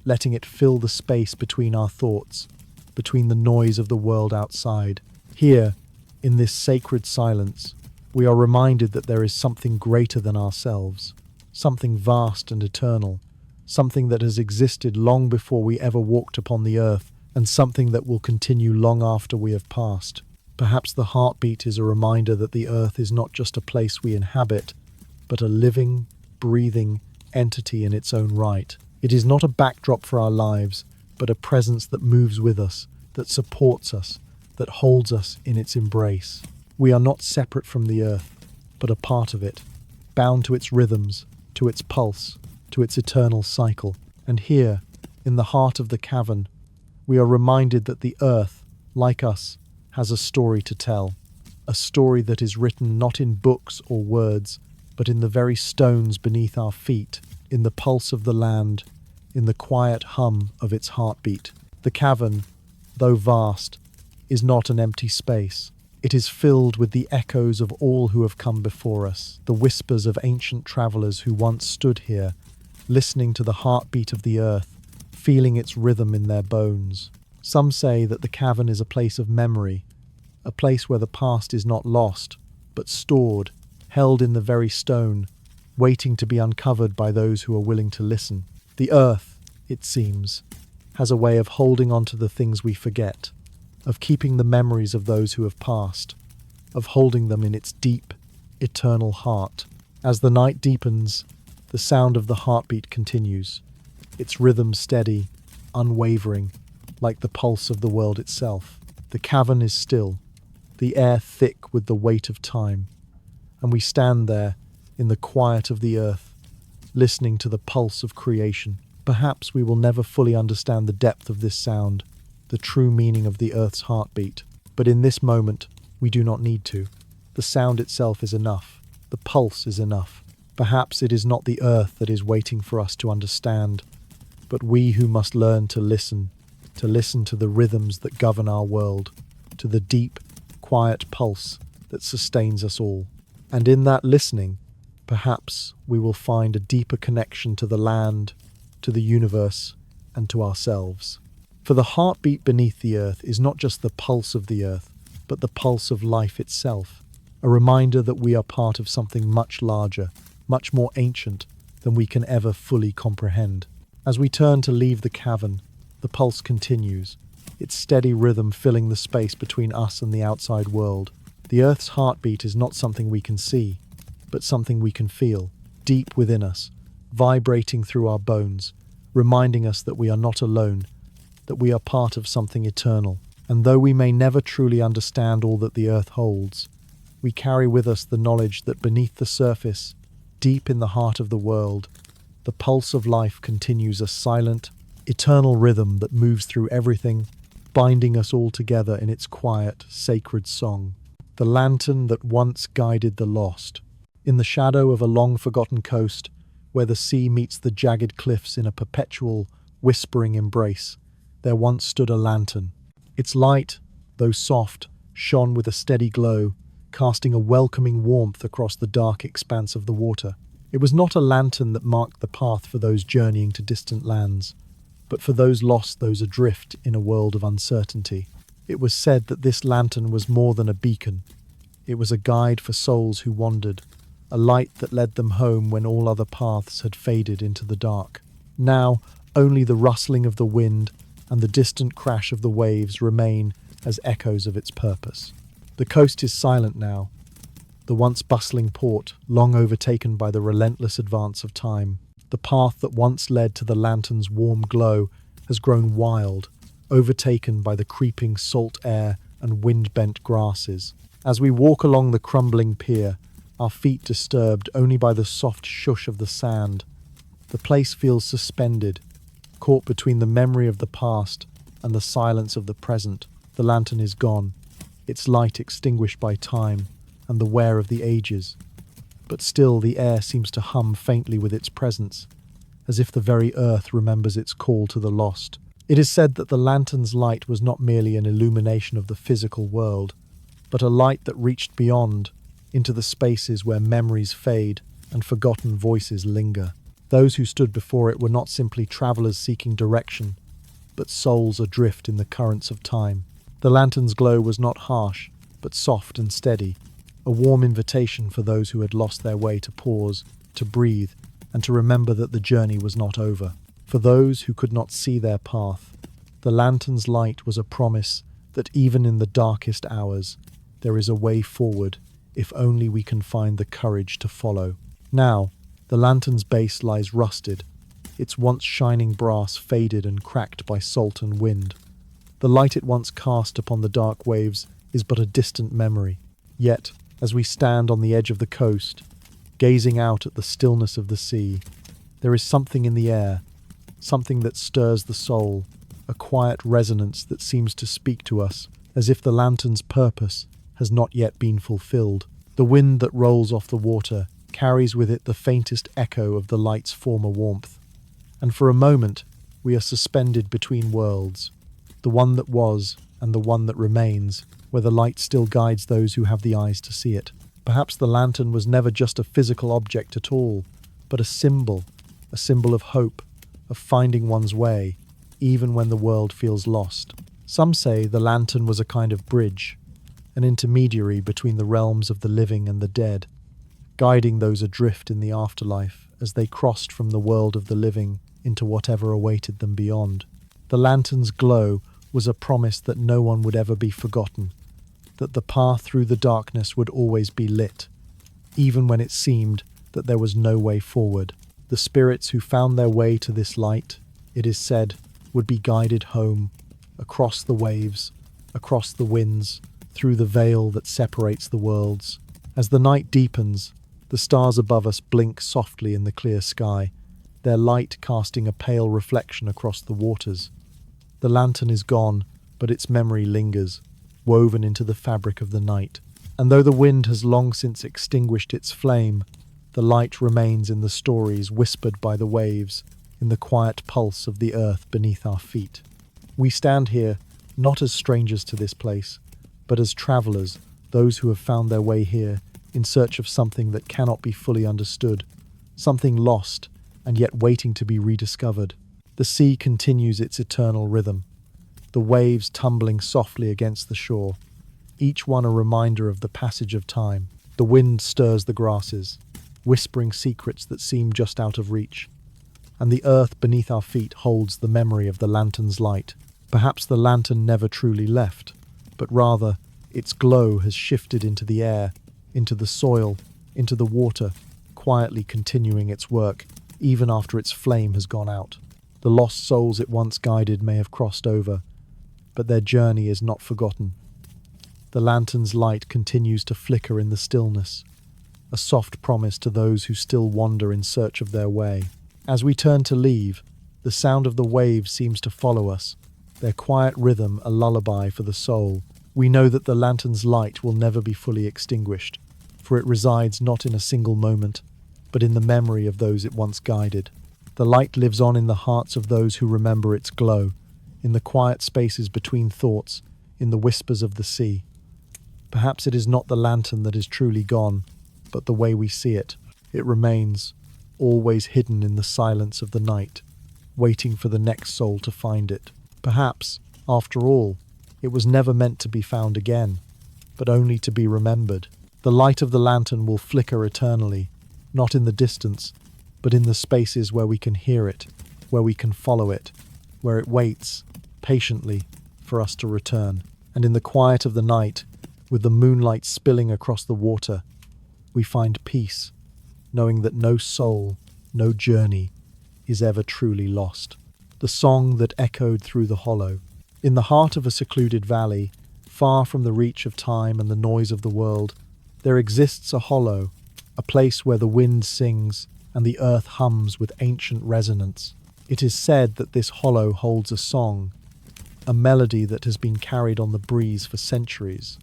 letting it fill the space between our thoughts, between the noise of the world outside. Here, in this sacred silence, we are reminded that there is something greater than ourselves, something vast and eternal, something that has existed long before we ever walked upon the earth, and something that will continue long after we have passed. Perhaps the heartbeat is a reminder that the earth is not just a place we inhabit, but a living, breathing entity in its own right. It is not a backdrop for our lives, but a presence that moves with us, that supports us, that holds us in its embrace. We are not separate from the earth, but a part of it, bound to its rhythms, to its pulse, to its eternal cycle. And here, in the heart of the cavern, we are reminded that the earth, like us, has a story to tell, a story that is written not in books or words, but in the very stones beneath our feet, in the pulse of the land, in the quiet hum of its heartbeat. The cavern, though vast, is not an empty space. It is filled with the echoes of all who have come before us, the whispers of ancient travelers who once stood here, listening to the heartbeat of the earth, feeling its rhythm in their bones. Some say that the cavern is a place of memory, a place where the past is not lost, but stored, held in the very stone, waiting to be uncovered by those who are willing to listen. The earth, it seems, has a way of holding on to the things we forget, of keeping the memories of those who have passed, of holding them in its deep, eternal heart. As the night deepens, the sound of the heartbeat continues, its rhythm steady, unwavering, like the pulse of the world itself. The cavern is still, the air thick with the weight of time, and we stand there in the quiet of the earth, listening to the pulse of creation. perhaps we will never fully understand the depth of this sound, the true meaning of the Earth's heartbeat. But in this moment, we do not need to. The sound itself is enough. The pulse is enough. Perhaps it is not the Earth that is waiting for us to understand, but we who must learn to listen to the rhythms that govern our world, to the deep, quiet pulse that sustains us all. And in that listening, perhaps we will find a deeper connection to the land, to the universe, and to ourselves. For the heartbeat beneath the Earth is not just the pulse of the Earth, but the pulse of life itself, a reminder that we are part of something much larger, much more ancient than we can ever fully comprehend. As we turn to leave the cavern, the pulse continues, its steady rhythm filling the space between us and the outside world. The Earth's heartbeat is not something we can see, but something we can feel, deep within us, vibrating through our bones, reminding us that we are not alone, that we are part of something eternal. And though we may never truly understand all that the Earth holds, we carry with us the knowledge that beneath the surface, deep in the heart of the world, the pulse of life continues a silent, eternal rhythm that moves through everything, binding us all together in its quiet, sacred song. The lantern that once guided the lost. In the shadow of a long-forgotten coast, where the sea meets the jagged cliffs in a perpetual, whispering embrace, there once stood a lantern. Its light, though soft, shone with a steady glow, casting a welcoming warmth across the dark expanse of the water. It was not a lantern that marked the path for those journeying to distant lands, but for those lost, those adrift in a world of uncertainty. It was said that this lantern was more than a beacon. It was a guide for souls who wandered, a light that led them home when all other paths had faded into the dark. Now, only the rustling of the wind and the distant crash of the waves remain as echoes of its purpose. The coast is silent now, the once bustling port long overtaken by the relentless advance of time. The path that once led to the lantern's warm glow has grown wild, overtaken by the creeping salt air and wind-bent grasses. As we walk along the crumbling pier, our feet disturbed only by the soft shush of the sand, the place feels suspended, caught between the memory of the past and the silence of the present. The lantern is gone, its light extinguished by time and the wear of the ages. But still the air seems to hum faintly with its presence, as if the very earth remembers its call to the lost. It is said that the lantern's light was not merely an illumination of the physical world, but a light that reached beyond, into the spaces where memories fade and forgotten voices linger. Those who stood before it were not simply travelers seeking direction, but souls adrift in the currents of time. The lantern's glow was not harsh, but soft and steady, a warm invitation for those who had lost their way to pause, to breathe, and to remember that the journey was not over. For those who could not see their path, the lantern's light was a promise that even in the darkest hours, there is a way forward if only we can find the courage to follow. Now, the lantern's base lies rusted, its once shining brass faded and cracked by salt and wind. The light it once cast upon the dark waves is but a distant memory. Yet, as we stand on the edge of the coast, gazing out at the stillness of the sea, there is something in the air, something that stirs the soul, a quiet resonance that seems to speak to us, as if the lantern's purpose has not yet been fulfilled. The wind that rolls off the water carries with it the faintest echo of the light's former warmth, and for a moment we are suspended between worlds, the one that was and the one that remains, where the light still guides those who have the eyes to see it. Perhaps the lantern was never just a physical object at all, but a symbol of hope, of finding one's way, even when the world feels lost. Some say the lantern was a kind of bridge, an intermediary between the realms of the living and the dead, guiding those adrift in the afterlife as they crossed from the world of the living into whatever awaited them beyond. The lantern's glow was a promise that no one would ever be forgotten, that the path through the darkness would always be lit, even when it seemed that there was no way forward. The spirits who found their way to this light, it is said, would be guided home, across the waves, across the winds, through the veil that separates the worlds. As the night deepens, the stars above us blink softly in the clear sky, their light casting a pale reflection across the waters. The lantern is gone, but its memory lingers, woven into the fabric of the night. And though the wind has long since extinguished its flame, the light remains in the stories whispered by the waves, in the quiet pulse of the earth beneath our feet. We stand here, not as strangers to this place, but as travelers, those who have found their way here, in search of something that cannot be fully understood, something lost, and yet waiting to be rediscovered. The sea continues its eternal rhythm, the waves tumbling softly against the shore, each one a reminder of the passage of time. The wind stirs the grasses, whispering secrets that seem just out of reach, and the earth beneath our feet holds the memory of the lantern's light. Perhaps the lantern never truly left, but rather its glow has shifted into the air, into the soil, into the water, quietly continuing its work, even after its flame has gone out. The lost souls it once guided may have crossed over, but their journey is not forgotten. The lantern's light continues to flicker in the stillness, a soft promise to those who still wander in search of their way. As we turn to leave, the sound of the waves seems to follow us, their quiet rhythm a lullaby for the soul. We know that the lantern's light will never be fully extinguished, for it resides not in a single moment, but in the memory of those it once guided. The light lives on in the hearts of those who remember its glow, in the quiet spaces between thoughts, in the whispers of the sea. Perhaps it is not the lantern that is truly gone, but the way we see it. It remains, always hidden in the silence of the night, waiting for the next soul to find it. Perhaps, after all, it was never meant to be found again, but only to be remembered. The light of the lantern will flicker eternally, not in the distance, but in the spaces where we can hear it, where we can follow it, where it waits, patiently, for us to return. And in the quiet of the night, with the moonlight spilling across the water, we find peace, knowing that no soul, no journey, is ever truly lost. The song that echoed through the hollow. In the heart of a secluded valley, far from the reach of time and the noise of the world, there exists a hollow, a place where the wind sings and the earth hums with ancient resonance. It is said that this hollow holds a song, a melody that has been carried on the breeze for centuries,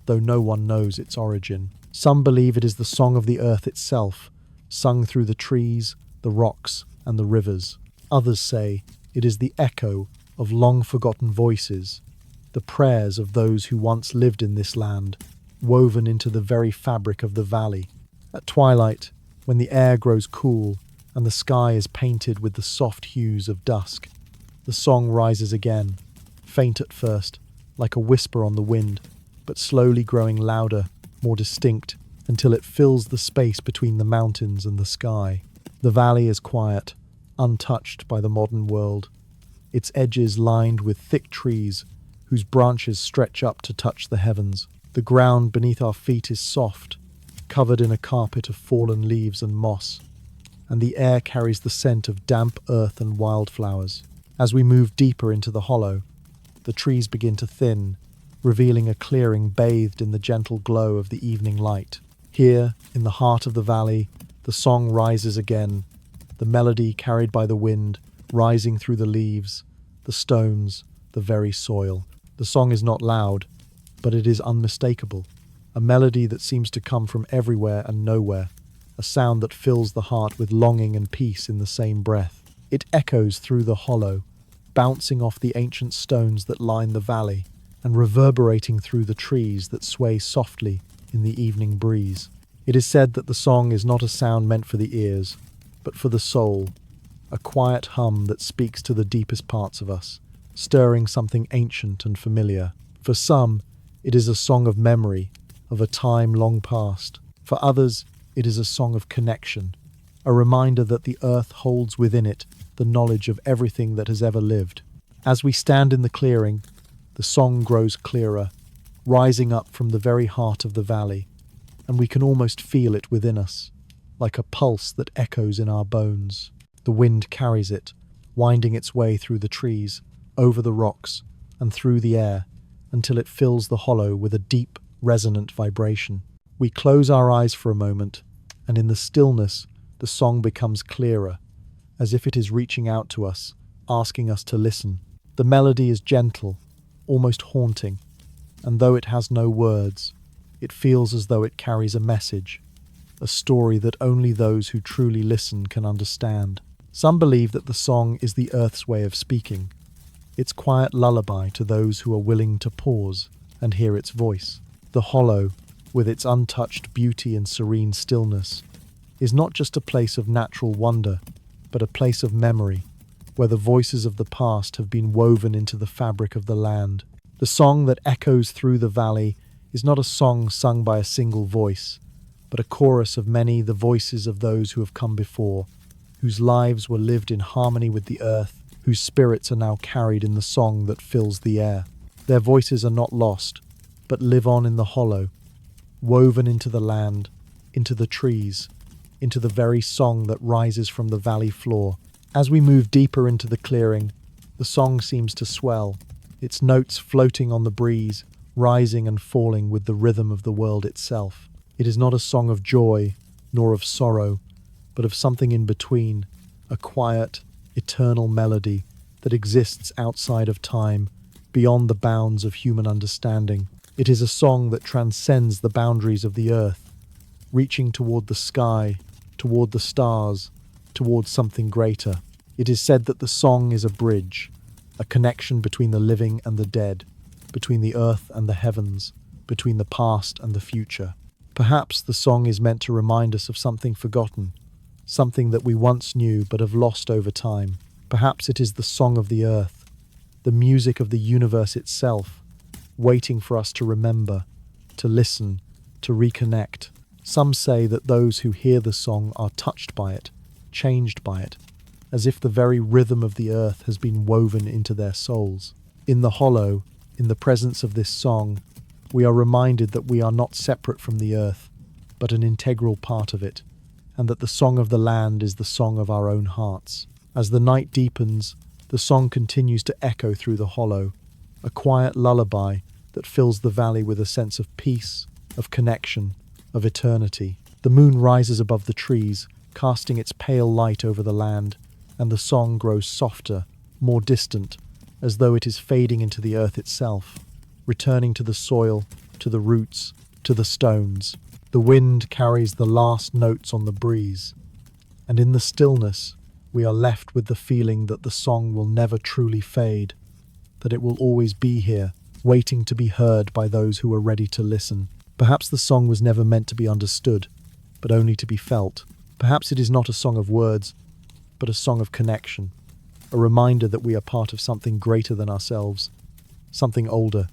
though no one knows its origin. Some believe it is the song of the earth itself, sung through the trees, the rocks, and the rivers. Others say it is the echo of long-forgotten voices, the prayers of those who once lived in this land, woven into the very fabric of the valley. At twilight, when the air grows cool and the sky is painted with the soft hues of dusk, the song rises again, faint at first, like a whisper on the wind, but slowly growing louder, more distinct, until it fills the space between the mountains and the sky. The valley is quiet, untouched by the modern world, its edges lined with thick trees whose branches stretch up to touch the heavens. The ground beneath our feet is soft, covered in a carpet of fallen leaves and moss, and the air carries the scent of damp earth and wildflowers. As we move deeper into the hollow, the trees begin to thin, revealing a clearing bathed in the gentle glow of the evening light. Here, in the heart of the valley, the song rises again, the melody carried by the wind, rising through the leaves, the stones, the very soil. The song is not loud, but it is unmistakable, a melody that seems to come from everywhere and nowhere, a sound that fills the heart with longing and peace in the same breath. It echoes through the hollow, bouncing off the ancient stones that line the valley, and reverberating through the trees that sway softly in the evening breeze. It is said that the song is not a sound meant for the ears, but for the soul, a quiet hum that speaks to the deepest parts of us, stirring something ancient and familiar. For some, it is a song of memory, of a time long past. For others, it is a song of connection, a reminder that the earth holds within it the knowledge of everything that has ever lived. As we stand in the clearing, the song grows clearer, rising up from the very heart of the valley, and we can almost feel it within us, like a pulse that echoes in our bones. The wind carries it, winding its way through the trees, over the rocks, and through the air, until it fills the hollow with a deep, resonant vibration. We close our eyes for a moment, and in the stillness, the song becomes clearer, as if it is reaching out to us, asking us to listen. The melody is gentle, almost haunting, and though it has no words, it feels as though it carries a message, a story that only those who truly listen can understand. Some believe that the song is the earth's way of speaking, its quiet lullaby to those who are willing to pause and hear its voice. The hollow, with its untouched beauty and serene stillness, is not just a place of natural wonder, but a place of memory, where the voices of the past have been woven into the fabric of the land. The song that echoes through the valley is not a song sung by a single voice, but a chorus of many, the voices of those who have come before, whose lives were lived in harmony with the earth, whose spirits are now carried in the song that fills the air. Their voices are not lost, but live on in the hollow, woven into the land, into the trees, into the very song that rises from the valley floor. As we move deeper into the clearing, the song seems to swell, its notes floating on the breeze, rising and falling with the rhythm of the world itself. It is not a song of joy, nor of sorrow, but of something in between, a quiet, eternal melody that exists outside of time, beyond the bounds of human understanding. It is a song that transcends the boundaries of the earth, reaching toward the sky, toward the stars, toward something greater. It is said that the song is a bridge, a connection between the living and the dead, between the earth and the heavens, between the past and the future. Perhaps the song is meant to remind us of something forgotten, something that we once knew but have lost over time. Perhaps it is the song of the earth, the music of the universe itself, waiting for us to remember, to listen, to reconnect. Some say that those who hear the song are touched by it, changed by it, as if the very rhythm of the earth has been woven into their souls. In the hollow, in the presence of this song, we are reminded that we are not separate from the earth, but an integral part of it, and that the song of the land is the song of our own hearts. As the night deepens, the song continues to echo through the hollow, a quiet lullaby that fills the valley with a sense of peace, of connection, of eternity. The moon rises above the trees, casting its pale light over the land, and the song grows softer, more distant, as though it is fading into the earth itself, returning to the soil, to the roots, to the stones. The wind carries the last notes on the breeze, and in the stillness, we are left with the feeling that the song will never truly fade, that it will always be here, waiting to be heard by those who are ready to listen. Perhaps the song was never meant to be understood, but only to be felt. Perhaps it is not a song of words, but a song of connection, a reminder that we are part of something greater than ourselves, something older,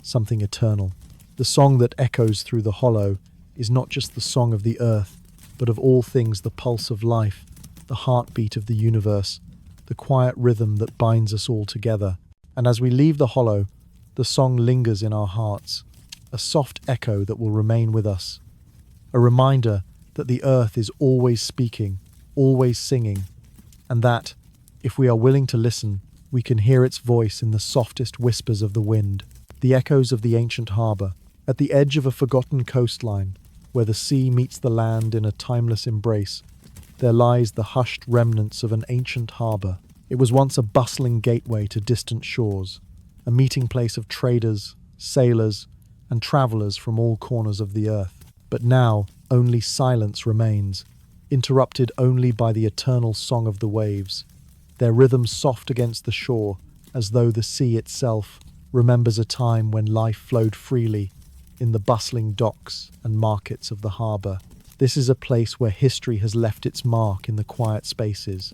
something eternal. The song that echoes through the hollow is not just the song of the earth, but of all things the pulse of life, the heartbeat of the universe, the quiet rhythm that binds us all together. And as we leave the hollow, the song lingers in our hearts, a soft echo that will remain with us, a reminder that the earth is always speaking, always singing, and that, if we are willing to listen, we can hear its voice in the softest whispers of the wind, the echoes of the ancient harbour, at the edge of a forgotten coastline, where the sea meets the land in a timeless embrace. There lies the hushed remnants of an ancient harbour. It was once a bustling gateway to distant shores, a meeting place of traders, sailors, and travellers from all corners of the earth. But now only silence remains, interrupted only by the eternal song of the waves, their rhythm soft against the shore, as though the sea itself remembers a time when life flowed freely in the bustling docks and markets of the harbour. This is a place where history has left its mark in the quiet spaces,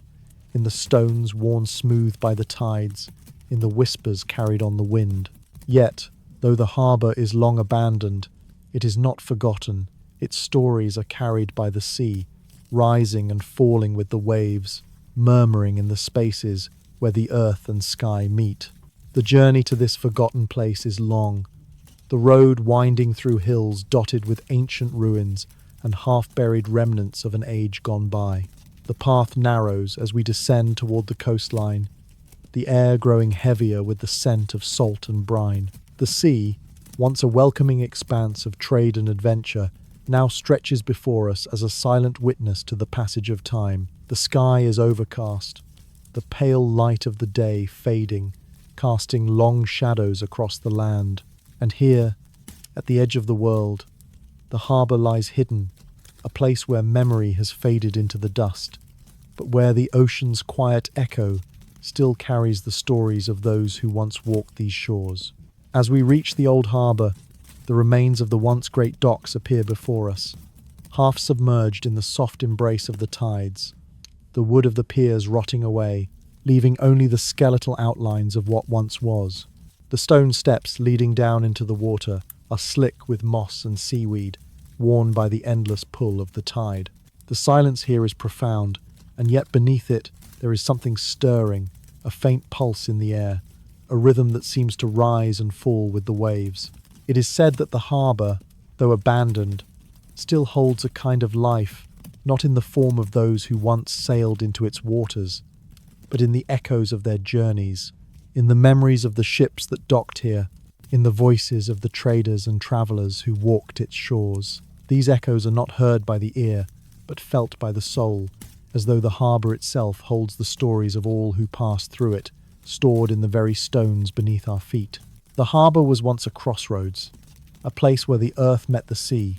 in the stones worn smooth by the tides, in the whispers carried on the wind. Yet, though the harbour is long abandoned, it is not forgotten. Its stories are carried by the sea, rising and falling with the waves, murmuring in the spaces where the earth and sky meet. The journey to this forgotten place is long, the road winding through hills dotted with ancient ruins and half-buried remnants of an age gone by. The path narrows as we descend toward the coastline, the air growing heavier with the scent of salt and brine. The sea, once a welcoming expanse of trade and adventure, now stretches before us as a silent witness to the passage of time. The sky is overcast, the pale light of the day fading, casting long shadows across the land. And here, at the edge of the world, the harbour lies hidden, a place where memory has faded into the dust, but where the ocean's quiet echo still carries the stories of those who once walked these shores. As we reach the old harbour, the remains of the once great docks appear before us, half submerged in the soft embrace of the tides, the wood of the piers rotting away, leaving only the skeletal outlines of what once was. The stone steps leading down into the water are slick with moss and seaweed, worn by the endless pull of the tide. The silence here is profound, and yet beneath it there is something stirring, a faint pulse in the air, a rhythm that seems to rise and fall with the waves. It is said that the harbour, though abandoned, still holds a kind of life, not in the form of those who once sailed into its waters, but in the echoes of their journeys, in the memories of the ships that docked here, in the voices of the traders and travellers who walked its shores. These echoes are not heard by the ear, but felt by the soul, as though the harbour itself holds the stories of all who passed through it, stored in the very stones beneath our feet. The harbour was once a crossroads, a place where the earth met the sea,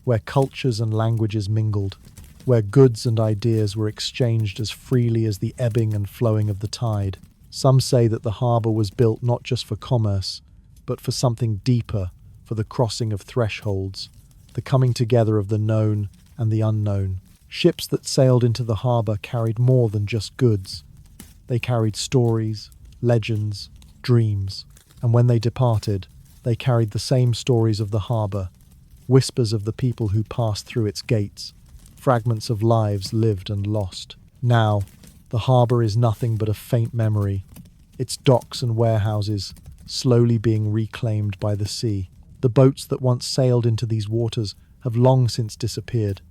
where cultures and languages mingled, where goods and ideas were exchanged as freely as the ebbing and flowing of the tide. Some say that the harbour was built not just for commerce, but for something deeper, for the crossing of thresholds, the coming together of the known and the unknown. Ships that sailed into the harbour carried more than just goods. They carried stories, legends, dreams, and when they departed, they carried the same stories of the harbour, whispers of the people who passed through its gates, fragments of lives lived and lost. Now, the harbour is nothing but a faint memory, its docks and warehouses slowly being reclaimed by the sea. The boats that once sailed into these waters have long since disappeared,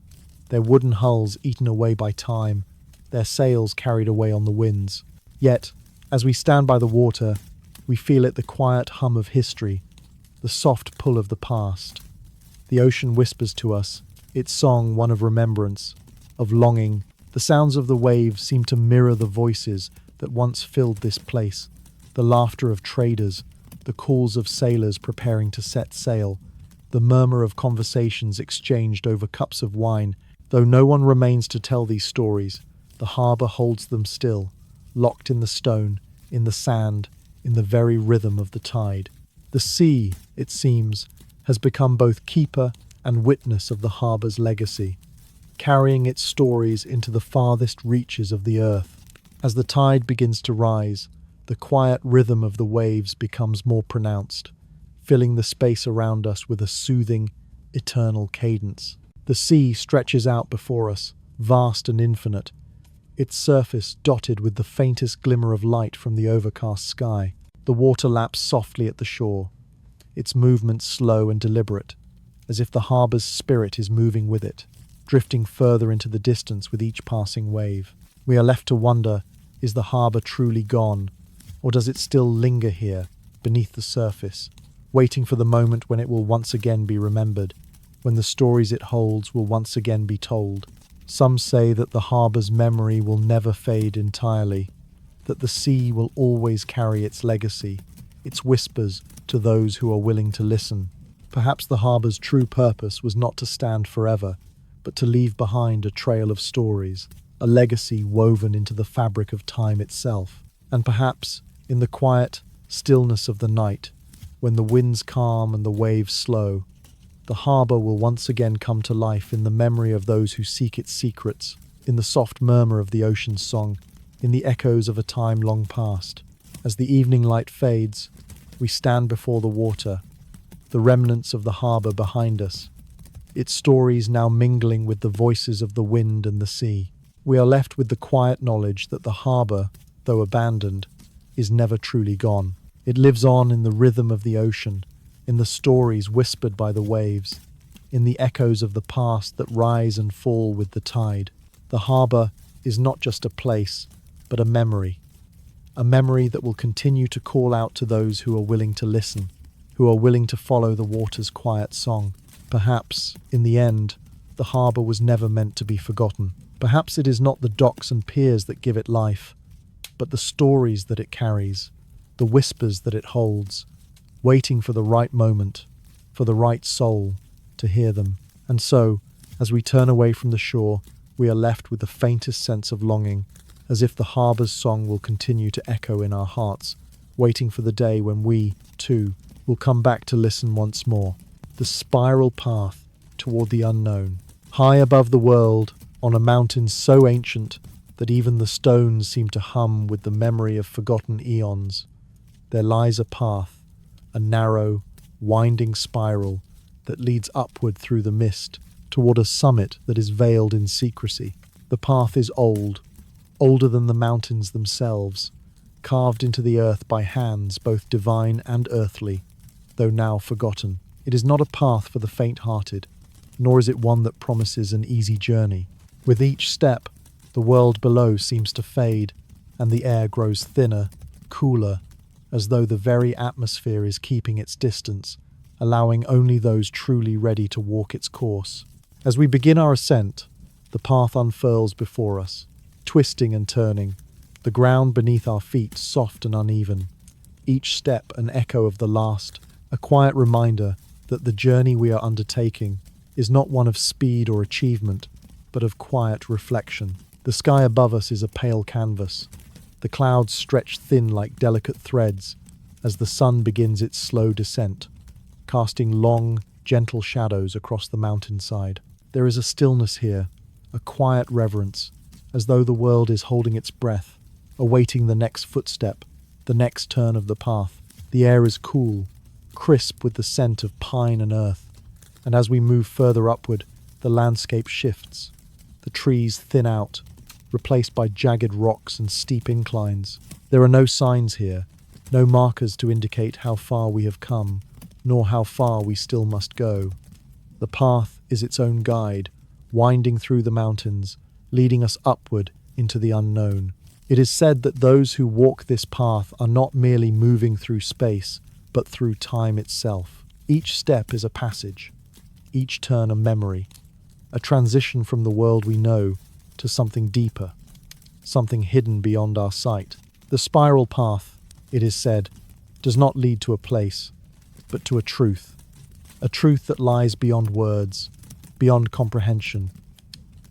their wooden hulls eaten away by time, their sails carried away on the winds. Yet, as we stand by the water, we feel it the quiet hum of history, the soft pull of the past. The ocean whispers to us, its song one of remembrance, of longing. The sounds of the waves seem to mirror the voices that once filled this place, the laughter of traders, the calls of sailors preparing to set sail, the murmur of conversations exchanged over cups of wine. Though no one remains to tell these stories, the harbour holds them still, locked in the stone, in the sand, in the very rhythm of the tide. The sea, it seems, has become both keeper and witness of the harbour's legacy, carrying its stories into the farthest reaches of the earth. As the tide begins to rise, the quiet rhythm of the waves becomes more pronounced, filling the space around us with a soothing, eternal cadence. The sea stretches out before us, vast and infinite, its surface dotted with the faintest glimmer of light from the overcast sky. The water laps softly at the shore, its movements slow and deliberate, as if the harbour's spirit is moving with it, drifting further into the distance with each passing wave. We are left to wonder, is the harbour truly gone, or does it still linger here, beneath the surface, waiting for the moment when it will once again be remembered, when the stories it holds will once again be told? Some say that the harbour's memory will never fade entirely, that the sea will always carry its legacy, its whispers to those who are willing to listen. Perhaps the harbour's true purpose was not to stand forever, but to leave behind a trail of stories, a legacy woven into the fabric of time itself. And perhaps, in the quiet stillness of the night, when the winds calm and the waves slow, the harbour will once again come to life in the memory of those who seek its secrets, in the soft murmur of the ocean's song, in the echoes of a time long past. As the evening light fades, we stand before the water, the remnants of the harbour behind us, its stories now mingling with the voices of the wind and the sea. We are left with the quiet knowledge that the harbour, though abandoned, is never truly gone. It lives on in the rhythm of the ocean, in the stories whispered by the waves, in the echoes of the past that rise and fall with the tide. The harbour is not just a place, but a memory that will continue to call out to those who are willing to listen, who are willing to follow the water's quiet song. Perhaps, in the end, the harbour was never meant to be forgotten. Perhaps it is not the docks and piers that give it life, but the stories that it carries, the whispers that it holds, waiting for the right moment, for the right soul to hear them. And so, as we turn away from the shore, we are left with the faintest sense of longing, as if the harbour's song will continue to echo in our hearts, waiting for the day when we, too, will come back to listen once more. The spiral path toward the unknown. High above the world, on a mountain so ancient that even the stones seem to hum with the memory of forgotten eons, there lies a path, a narrow, winding spiral that leads upward through the mist toward a summit that is veiled in secrecy. The path is old, older than the mountains themselves, carved into the earth by hands both divine and earthly, though now forgotten. It is not a path for the faint-hearted, nor is it one that promises an easy journey. With each step, the world below seems to fade, and the air grows thinner, cooler, as though the very atmosphere is keeping its distance, allowing only those truly ready to walk its course. As we begin our ascent, the path unfurls before us, twisting and turning, the ground beneath our feet soft and uneven, each step an echo of the last, a quiet reminder that the journey we are undertaking is not one of speed or achievement, but of quiet reflection. The sky above us is a pale canvas, the clouds stretch thin like delicate threads as the sun begins its slow descent, casting long, gentle shadows across the mountainside. There is a stillness here, a quiet reverence, as though the world is holding its breath, awaiting the next footstep, the next turn of the path. The air is cool, crisp with the scent of pine and earth, and as we move further upward, the landscape shifts. The trees thin out, replaced by jagged rocks and steep inclines. There are no signs here, no markers to indicate how far we have come, nor how far we still must go. The path is its own guide, winding through the mountains, leading us upward into the unknown. It is said that those who walk this path are not merely moving through space, but through time itself. Each step is a passage, each turn a memory, a transition from the world we know to something deeper, something hidden beyond our sight. The spiral path, it is said, does not lead to a place, but to a truth that lies beyond words, beyond comprehension,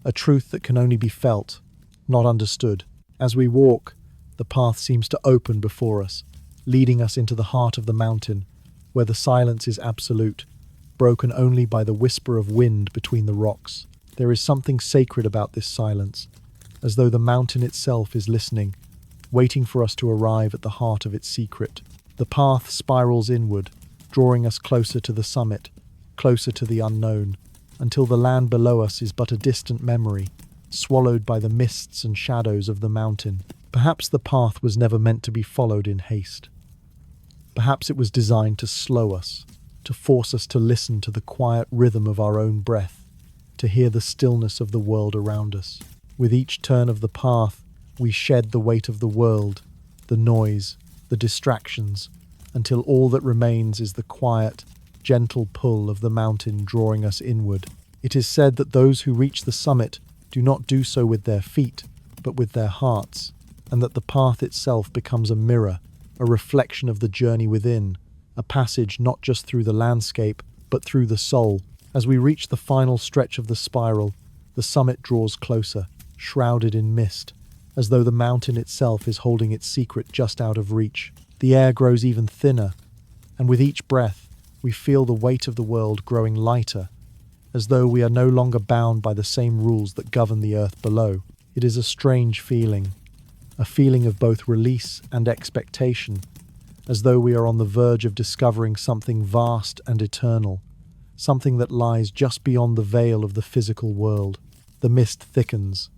a truth that can only be felt, not understood. As we walk, the path seems to open before us, leading us into the heart of the mountain, where the silence is absolute, broken only by the whisper of wind between the rocks. There is something sacred about this silence, as though the mountain itself is listening, waiting for us to arrive at the heart of its secret. The path spirals inward, drawing us closer to the summit, closer to the unknown, until the land below us is but a distant memory, swallowed by the mists and shadows of the mountain. Perhaps the path was never meant to be followed in haste. Perhaps it was designed to slow us, to force us to listen to the quiet rhythm of our own breath, to hear the stillness of the world around us. With each turn of the path, we shed the weight of the world, the noise, the distractions, until all that remains is the quiet, gentle pull of the mountain drawing us inward. It is said that those who reach the summit do not do so with their feet, but with their hearts, and that the path itself becomes a mirror, a reflection of the journey within, a passage not just through the landscape, but through the soul. As we reach the final stretch of the spiral, the summit draws closer, shrouded in mist, as though the mountain itself is holding its secret just out of reach. The air grows even thinner, and with each breath, we feel the weight of the world growing lighter, as though we are no longer bound by the same rules that govern the earth below. It is a strange feeling, a feeling of both release and expectation, as though we are on the verge of discovering something vast and eternal, something that lies just beyond the veil of the physical world. The mist thickens,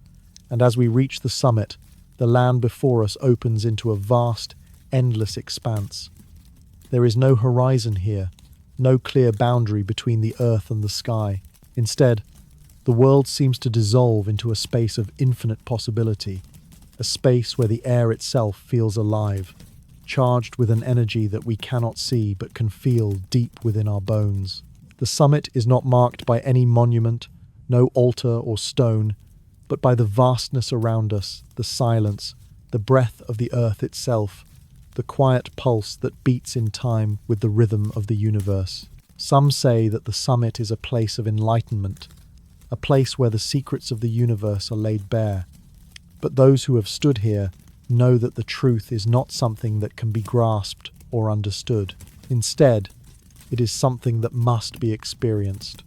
and as we reach the summit, the land before us opens into a vast, endless expanse. There is no horizon here, no clear boundary between the earth and the sky. Instead, the world seems to dissolve into a space of infinite possibility, a space where the air itself feels alive, charged with an energy that we cannot see but can feel deep within our bones. The The summit is not marked by any monument, no altar or stone, but by the vastness around us, the silence, the breath of the earth itself, the quiet pulse that beats in time with the rhythm of the universe. Some say that the summit is a place of enlightenment, a place where the secrets of the universe are laid bare. But those who have stood here know that the truth is not something that can be grasped or understood. Instead, it is something that must be experienced,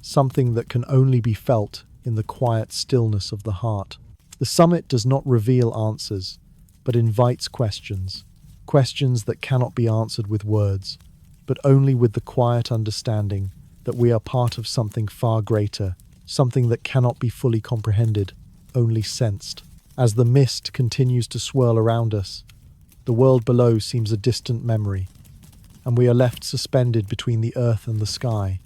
something that can only be felt in the quiet stillness of the heart. The summit does not reveal answers, but invites questions, questions that cannot be answered with words, but only with the quiet understanding that we are part of something far greater, something that cannot be fully comprehended, only sensed. As the mist continues to swirl around us, the world below seems a distant memory, and we are left suspended between the earth and the sky,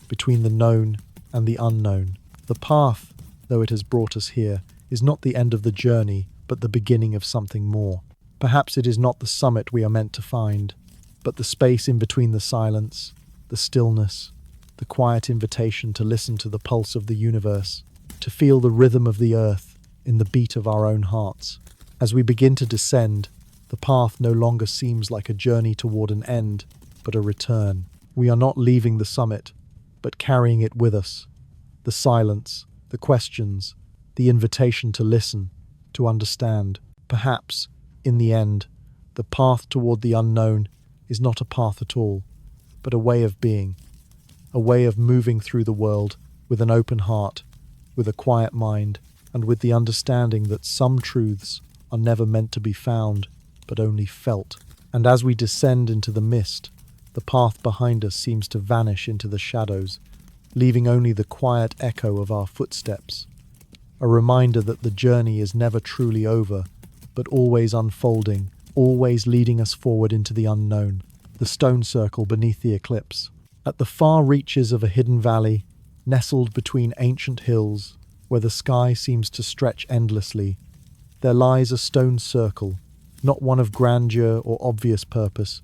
between the known and the unknown. The path, though it has brought us here, is not the end of the journey, but the beginning of something more. Perhaps it is not the summit we are meant to find, but the space in between the silence, the stillness, the quiet invitation to listen to the pulse of the universe, to feel the rhythm of the earth in the beat of our own hearts. As we begin to descend, the path no longer seems like a journey toward an end, but a return. We are not leaving the summit, but carrying it with us. The silence, the questions, the invitation to listen, to understand. Perhaps, in the end, the path toward the unknown is not a path at all, but a way of being, a way of moving through the world with an open heart, with a quiet mind, and with the understanding that some truths are never meant to be found, but only felt. And as we descend into the mist, the path behind us seems to vanish into the shadows, leaving only the quiet echo of our footsteps, a reminder that the journey is never truly over, but always unfolding, always leading us forward into the unknown. The stone circle beneath the eclipse. At the far reaches of a hidden valley, nestled between ancient hills, where the sky seems to stretch endlessly, there lies a stone circle, not one of grandeur or obvious purpose,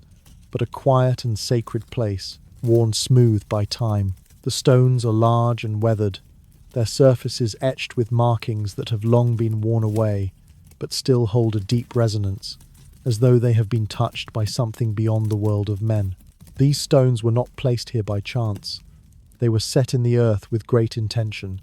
but a quiet and sacred place, worn smooth by time. The stones are large and weathered, their surfaces etched with markings that have long been worn away, but still hold a deep resonance, as though they have been touched by something beyond the world of men. These stones were not placed here by chance. They were set in the earth with great intention,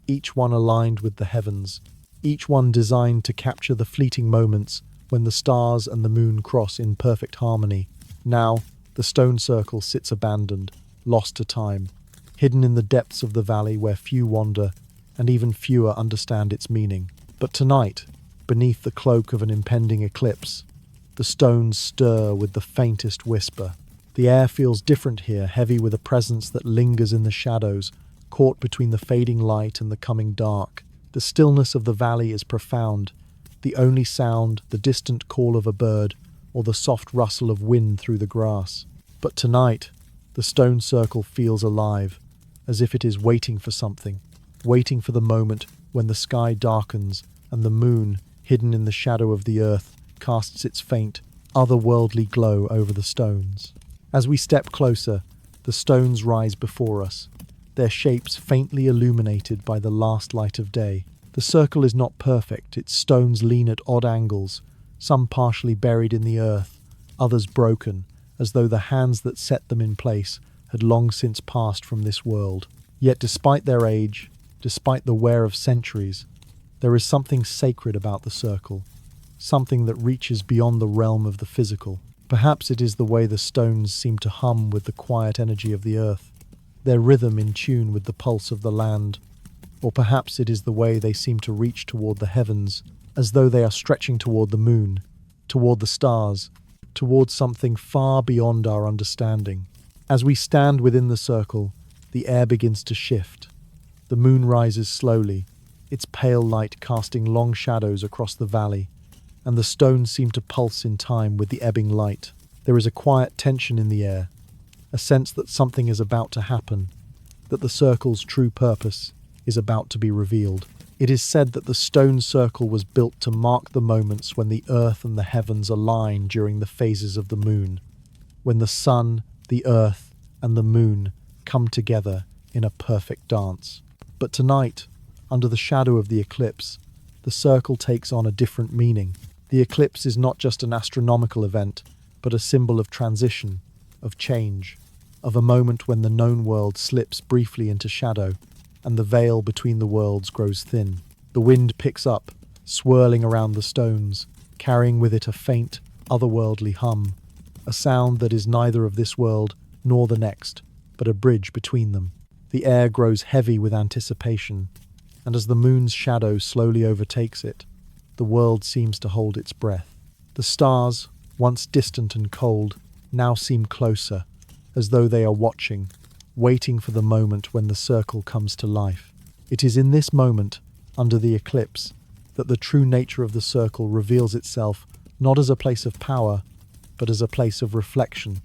each one aligned with the heavens, each one designed to capture the fleeting moments when the stars and the moon cross in perfect harmony. Now, the stone circle sits abandoned, lost to time, hidden in the depths of the valley where few wander, and even fewer understand its meaning. But tonight, beneath the cloak of an impending eclipse, the stones stir with the faintest whisper. The air feels different here, heavy with a presence that lingers in the shadows, caught between the fading light and the coming dark. The stillness of the valley is profound, the only sound, the distant call of a bird, or the soft rustle of wind through the grass. But tonight, the stone circle feels alive, as if it is waiting for something, waiting for the moment when the sky darkens and the moon, hidden in the shadow of the earth, casts its faint, otherworldly glow over the stones. As we step closer, the stones rise before us, their shapes faintly illuminated by the last light of day. The circle is not perfect, its stones lean at odd angles, some partially buried in the earth, others broken, as though the hands that set them in place had long since passed from this world. Yet despite their age, despite the wear of centuries, there is something sacred about the circle, something that reaches beyond the realm of the physical. Perhaps it is the way the stones seem to hum with the quiet energy of the earth, their rhythm in tune with the pulse of the land. Or perhaps it is the way they seem to reach toward the heavens, as though they are stretching toward the moon, toward the stars, toward something far beyond our understanding. As we stand within the circle, the air begins to shift. The moon rises slowly, its pale light casting long shadows across the valley, and the stones seem to pulse in time with the ebbing light. There is a quiet tension in the air, a sense that something is about to happen, that the circle's true purpose is about to be revealed. It is said that the stone circle was built to mark the moments when the earth and the heavens align during the phases of the moon, when the sun, the earth, and the moon come together in a perfect dance. But tonight, under the shadow of the eclipse, the circle takes on a different meaning. The eclipse is not just an astronomical event, but a symbol of transition, of change, of a moment when the known world slips briefly into shadow and the veil between the worlds grows thin. The wind picks up, swirling around the stones, carrying with it a faint, otherworldly hum, a sound that is neither of this world nor the next, but a bridge between them. The air grows heavy with anticipation, and as the moon's shadow slowly overtakes it, the world seems to hold its breath. The stars, once distant and cold, now seem closer, as though they are watching, waiting for the moment when the circle comes to life. It is in this moment, under the eclipse, that the true nature of the circle reveals itself not as a place of power, but as a place of reflection,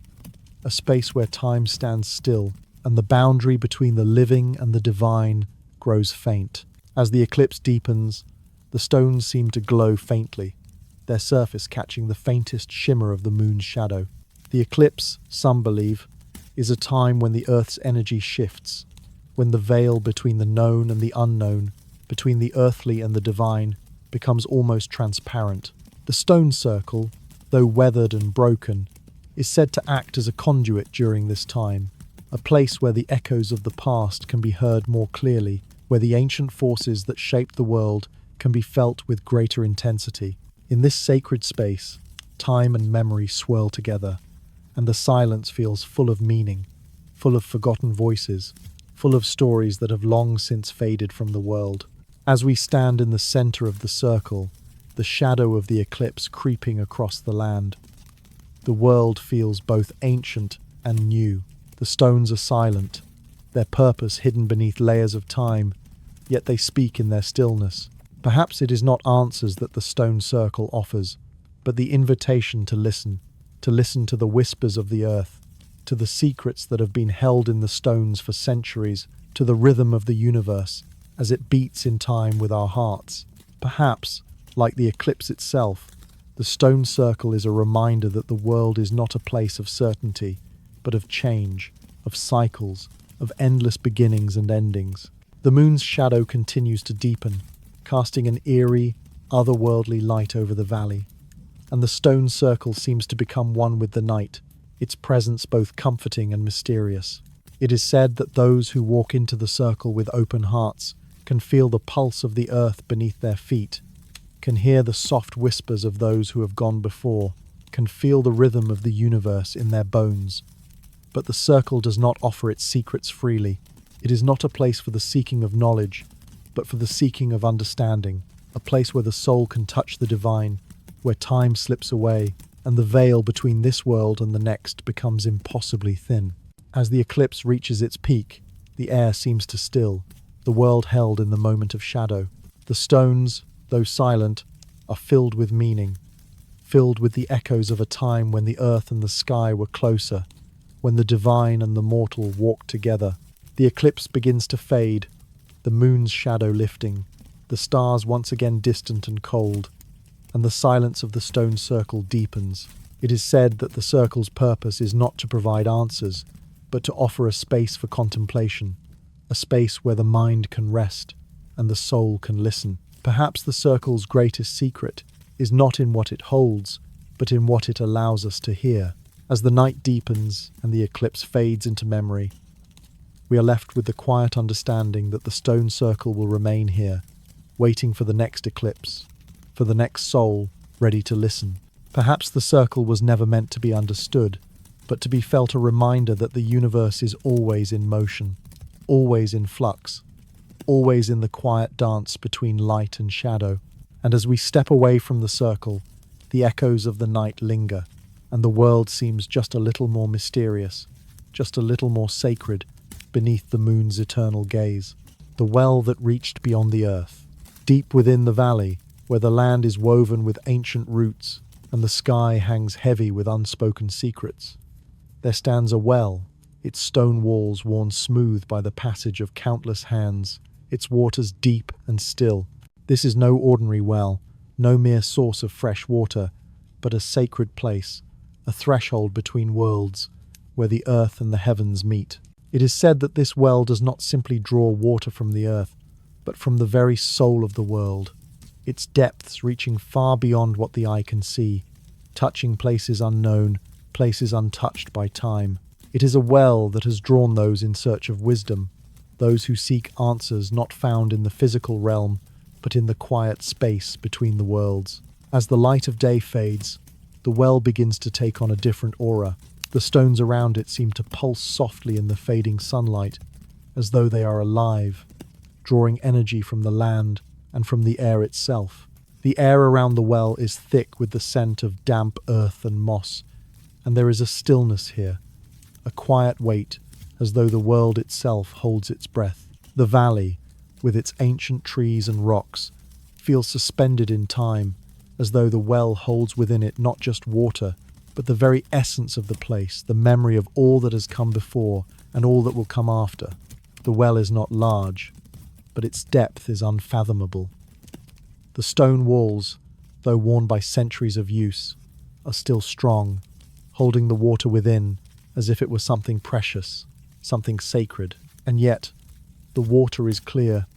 a space where time stands still and the boundary between the living and the divine grows faint. As the eclipse deepens, the stones seem to glow faintly, their surface catching the faintest shimmer of the moon's shadow. The eclipse, some believe, is a time when the Earth's energy shifts, when the veil between the known and the unknown, between the earthly and the divine, becomes almost transparent. The stone circle, though weathered and broken, is said to act as a conduit during this time, a place where the echoes of the past can be heard more clearly, where the ancient forces that shaped the world can be felt with greater intensity. In this sacred space, time and memory swirl together, and the silence feels full of meaning, full of forgotten voices, full of stories that have long since faded from the world. As we stand in the center of the circle, the shadow of the eclipse creeping across the land, the world feels both ancient and new. The stones are silent, their purpose hidden beneath layers of time, yet they speak in their stillness. Perhaps it is not answers that the stone circle offers, but the invitation to listen to the whispers of the earth, to the secrets that have been held in the stones for centuries, to the rhythm of the universe as it beats in time with our hearts. Perhaps, like the eclipse itself, the stone circle is a reminder that the world is not a place of certainty, but of change, of cycles, of endless beginnings and endings. The moon's shadow continues to deepen, casting an eerie, otherworldly light over the valley, and the stone circle seems to become one with the night, its presence both comforting and mysterious. It is said that those who walk into the circle with open hearts can feel the pulse of the earth beneath their feet, can hear the soft whispers of those who have gone before, can feel the rhythm of the universe in their bones. But the circle does not offer its secrets freely. It is not a place for the seeking of knowledge, but for the seeking of understanding, a place where the soul can touch the divine, where time slips away, and the veil between this world and the next becomes impossibly thin. As the eclipse reaches its peak, the air seems to still, the world held in the moment of shadow. The stones, though silent, are filled with meaning, filled with the echoes of a time when the earth and the sky were closer, when the divine and the mortal walked together. The eclipse begins to fade, the moon's shadow lifting, the stars once again distant and cold, and the silence of the stone circle deepens. It is said that the circle's purpose is not to provide answers, but to offer a space for contemplation, a space where the mind can rest and the soul can listen. Perhaps the circle's greatest secret is not in what it holds, but in what it allows us to hear. As the night deepens and the eclipse fades into memory, we are left with the quiet understanding that the stone circle will remain here, waiting for the next eclipse, for the next soul ready to listen. Perhaps the circle was never meant to be understood, but to be felt, a reminder that the universe is always in motion, always in flux, always in the quiet dance between light and shadow. And as we step away from the circle, the echoes of the night linger, and the world seems just a little more mysterious, just a little more sacred, beneath the moon's eternal gaze. The well that reached beyond the earth, deep within the valley, where the land is woven with ancient roots, and the sky hangs heavy with unspoken secrets. There stands a well, its stone walls worn smooth by the passage of countless hands, its waters deep and still. This is no ordinary well, no mere source of fresh water, but a sacred place, a threshold between worlds, where the earth and the heavens meet. It is said that this well does not simply draw water from the earth, but from the very soul of the world, its depths reaching far beyond what the eye can see, touching places unknown, places untouched by time. It is a well that has drawn those in search of wisdom, those who seek answers not found in the physical realm, but in the quiet space between the worlds. As the light of day fades, the well begins to take on a different aura. The stones around it seem to pulse softly in the fading sunlight, as though they are alive, drawing energy from the land and from the air itself. The air around the well is thick with the scent of damp earth and moss, and there is a stillness here, a quiet weight, as though the world itself holds its breath. The valley, with its ancient trees and rocks, feels suspended in time, as though the well holds within it not just water, but the very essence of the place, the memory of all that has come before and all that will come after. The well is not large, but its depth is unfathomable. The stone walls, though worn by centuries of use, are still strong, holding the water within as if it were something precious, something sacred. And yet, the water is clear,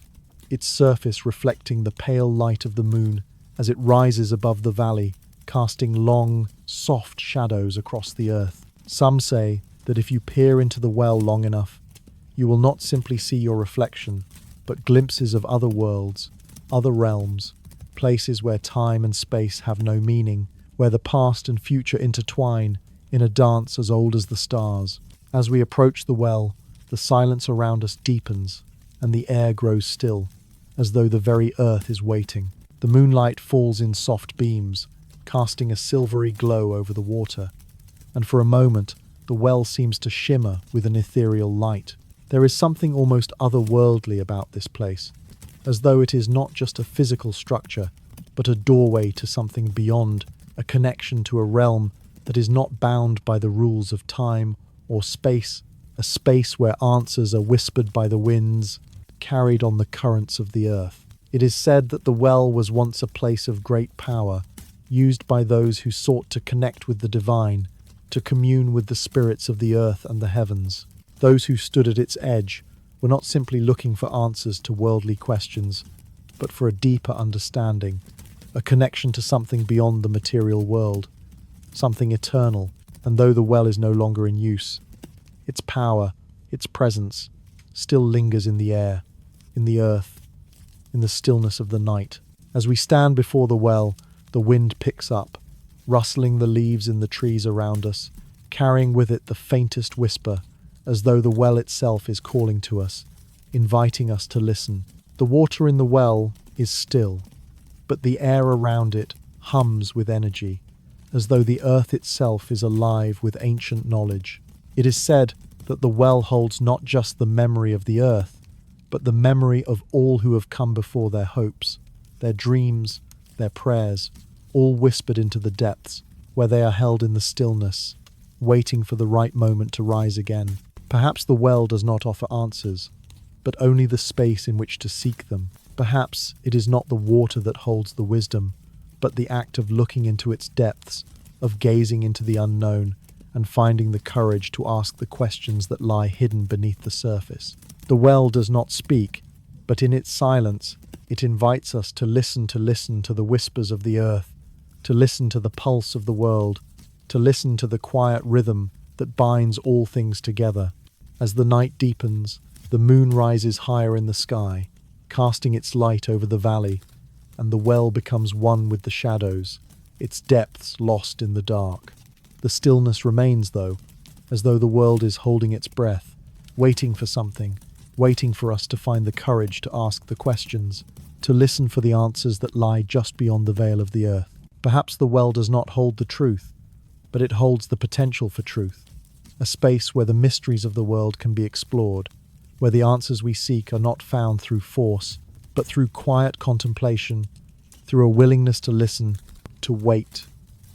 its surface reflecting the pale light of the moon as it rises above the valley, casting long, soft shadows across the earth. Some say that if you peer into the well long enough, you will not simply see your reflection, but glimpses of other worlds, other realms, places where time and space have no meaning, where the past and future intertwine in a dance as old as the stars. As we approach the well, the silence around us deepens, and the air grows still, as though the very earth is waiting. The moonlight falls in soft beams, casting a silvery glow over the water, and for a moment the well seems to shimmer with an ethereal light. There is something almost otherworldly about this place, as though it is not just a physical structure, but a doorway to something beyond, a connection to a realm that is not bound by the rules of time or space, a space where answers are whispered by the winds, carried on the currents of the earth. It is said that the well was once a place of great power, used by those who sought to connect with the divine, to commune with the spirits of the earth and the heavens. Those who stood at its edge were not simply looking for answers to worldly questions, but for a deeper understanding, a connection to something beyond the material world, something eternal. And though the well is no longer in use, its power, its presence, still lingers in the air, in the earth, in the stillness of the night. As we stand before the well, the wind picks up, rustling the leaves in the trees around us, carrying with it the faintest whisper, as though the well itself is calling to us, inviting us to listen. The water in the well is still, but the air around it hums with energy, as though the earth itself is alive with ancient knowledge. It is said that the well holds not just the memory of the earth, but the memory of all who have come before, their hopes, their dreams, their prayers, all whispered into the depths, where they are held in the stillness, waiting for the right moment to rise again. Perhaps the well does not offer answers, but only the space in which to seek them. Perhaps it is not the water that holds the wisdom, but the act of looking into its depths, of gazing into the unknown, and finding the courage to ask the questions that lie hidden beneath the surface. The well does not speak, but in its silence, it invites us to listen to the whispers of the earth, to listen to the pulse of the world, to listen to the quiet rhythm that binds all things together. As the night deepens, the moon rises higher in the sky, casting its light over the valley, and the well becomes one with the shadows, its depths lost in the dark. The stillness remains, though, as though the world is holding its breath, waiting for something, waiting for us to find the courage to ask the questions, to listen for the answers that lie just beyond the veil of the earth. Perhaps the well does not hold the truth, but it holds the potential for truth, a space where the mysteries of the world can be explored, where the answers we seek are not found through force, but through quiet contemplation, through a willingness to listen, to wait,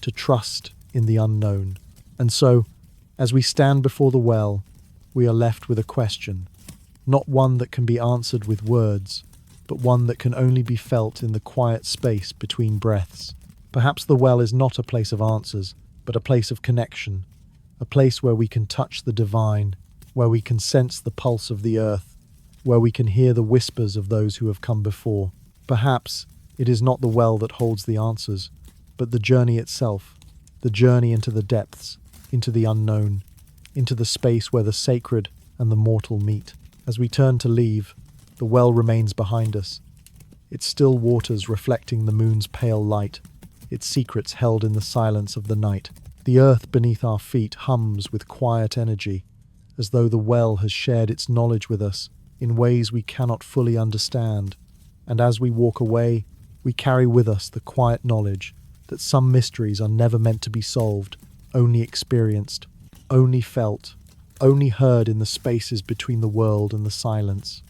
to trust in the unknown. And so, as we stand before the well, we are left with a question, not one that can be answered with words, but one that can only be felt in the quiet space between breaths. Perhaps the well is not a place of answers, but a place of connection, a place where we can touch the divine, where we can sense the pulse of the earth, where we can hear the whispers of those who have come before. Perhaps it is not the well that holds the answers, but the journey itself, the journey into the depths, into the unknown, into the space where the sacred and the mortal meet. As we turn to leave, the well remains behind us, its still waters reflecting the moon's pale light, its secrets held in the silence of the night. The earth beneath our feet hums with quiet energy, as though the well has shared its knowledge with us in ways we cannot fully understand. And as we walk away, we carry with us the quiet knowledge that some mysteries are never meant to be solved, only experienced, only felt, only heard in the spaces between the world and the silence.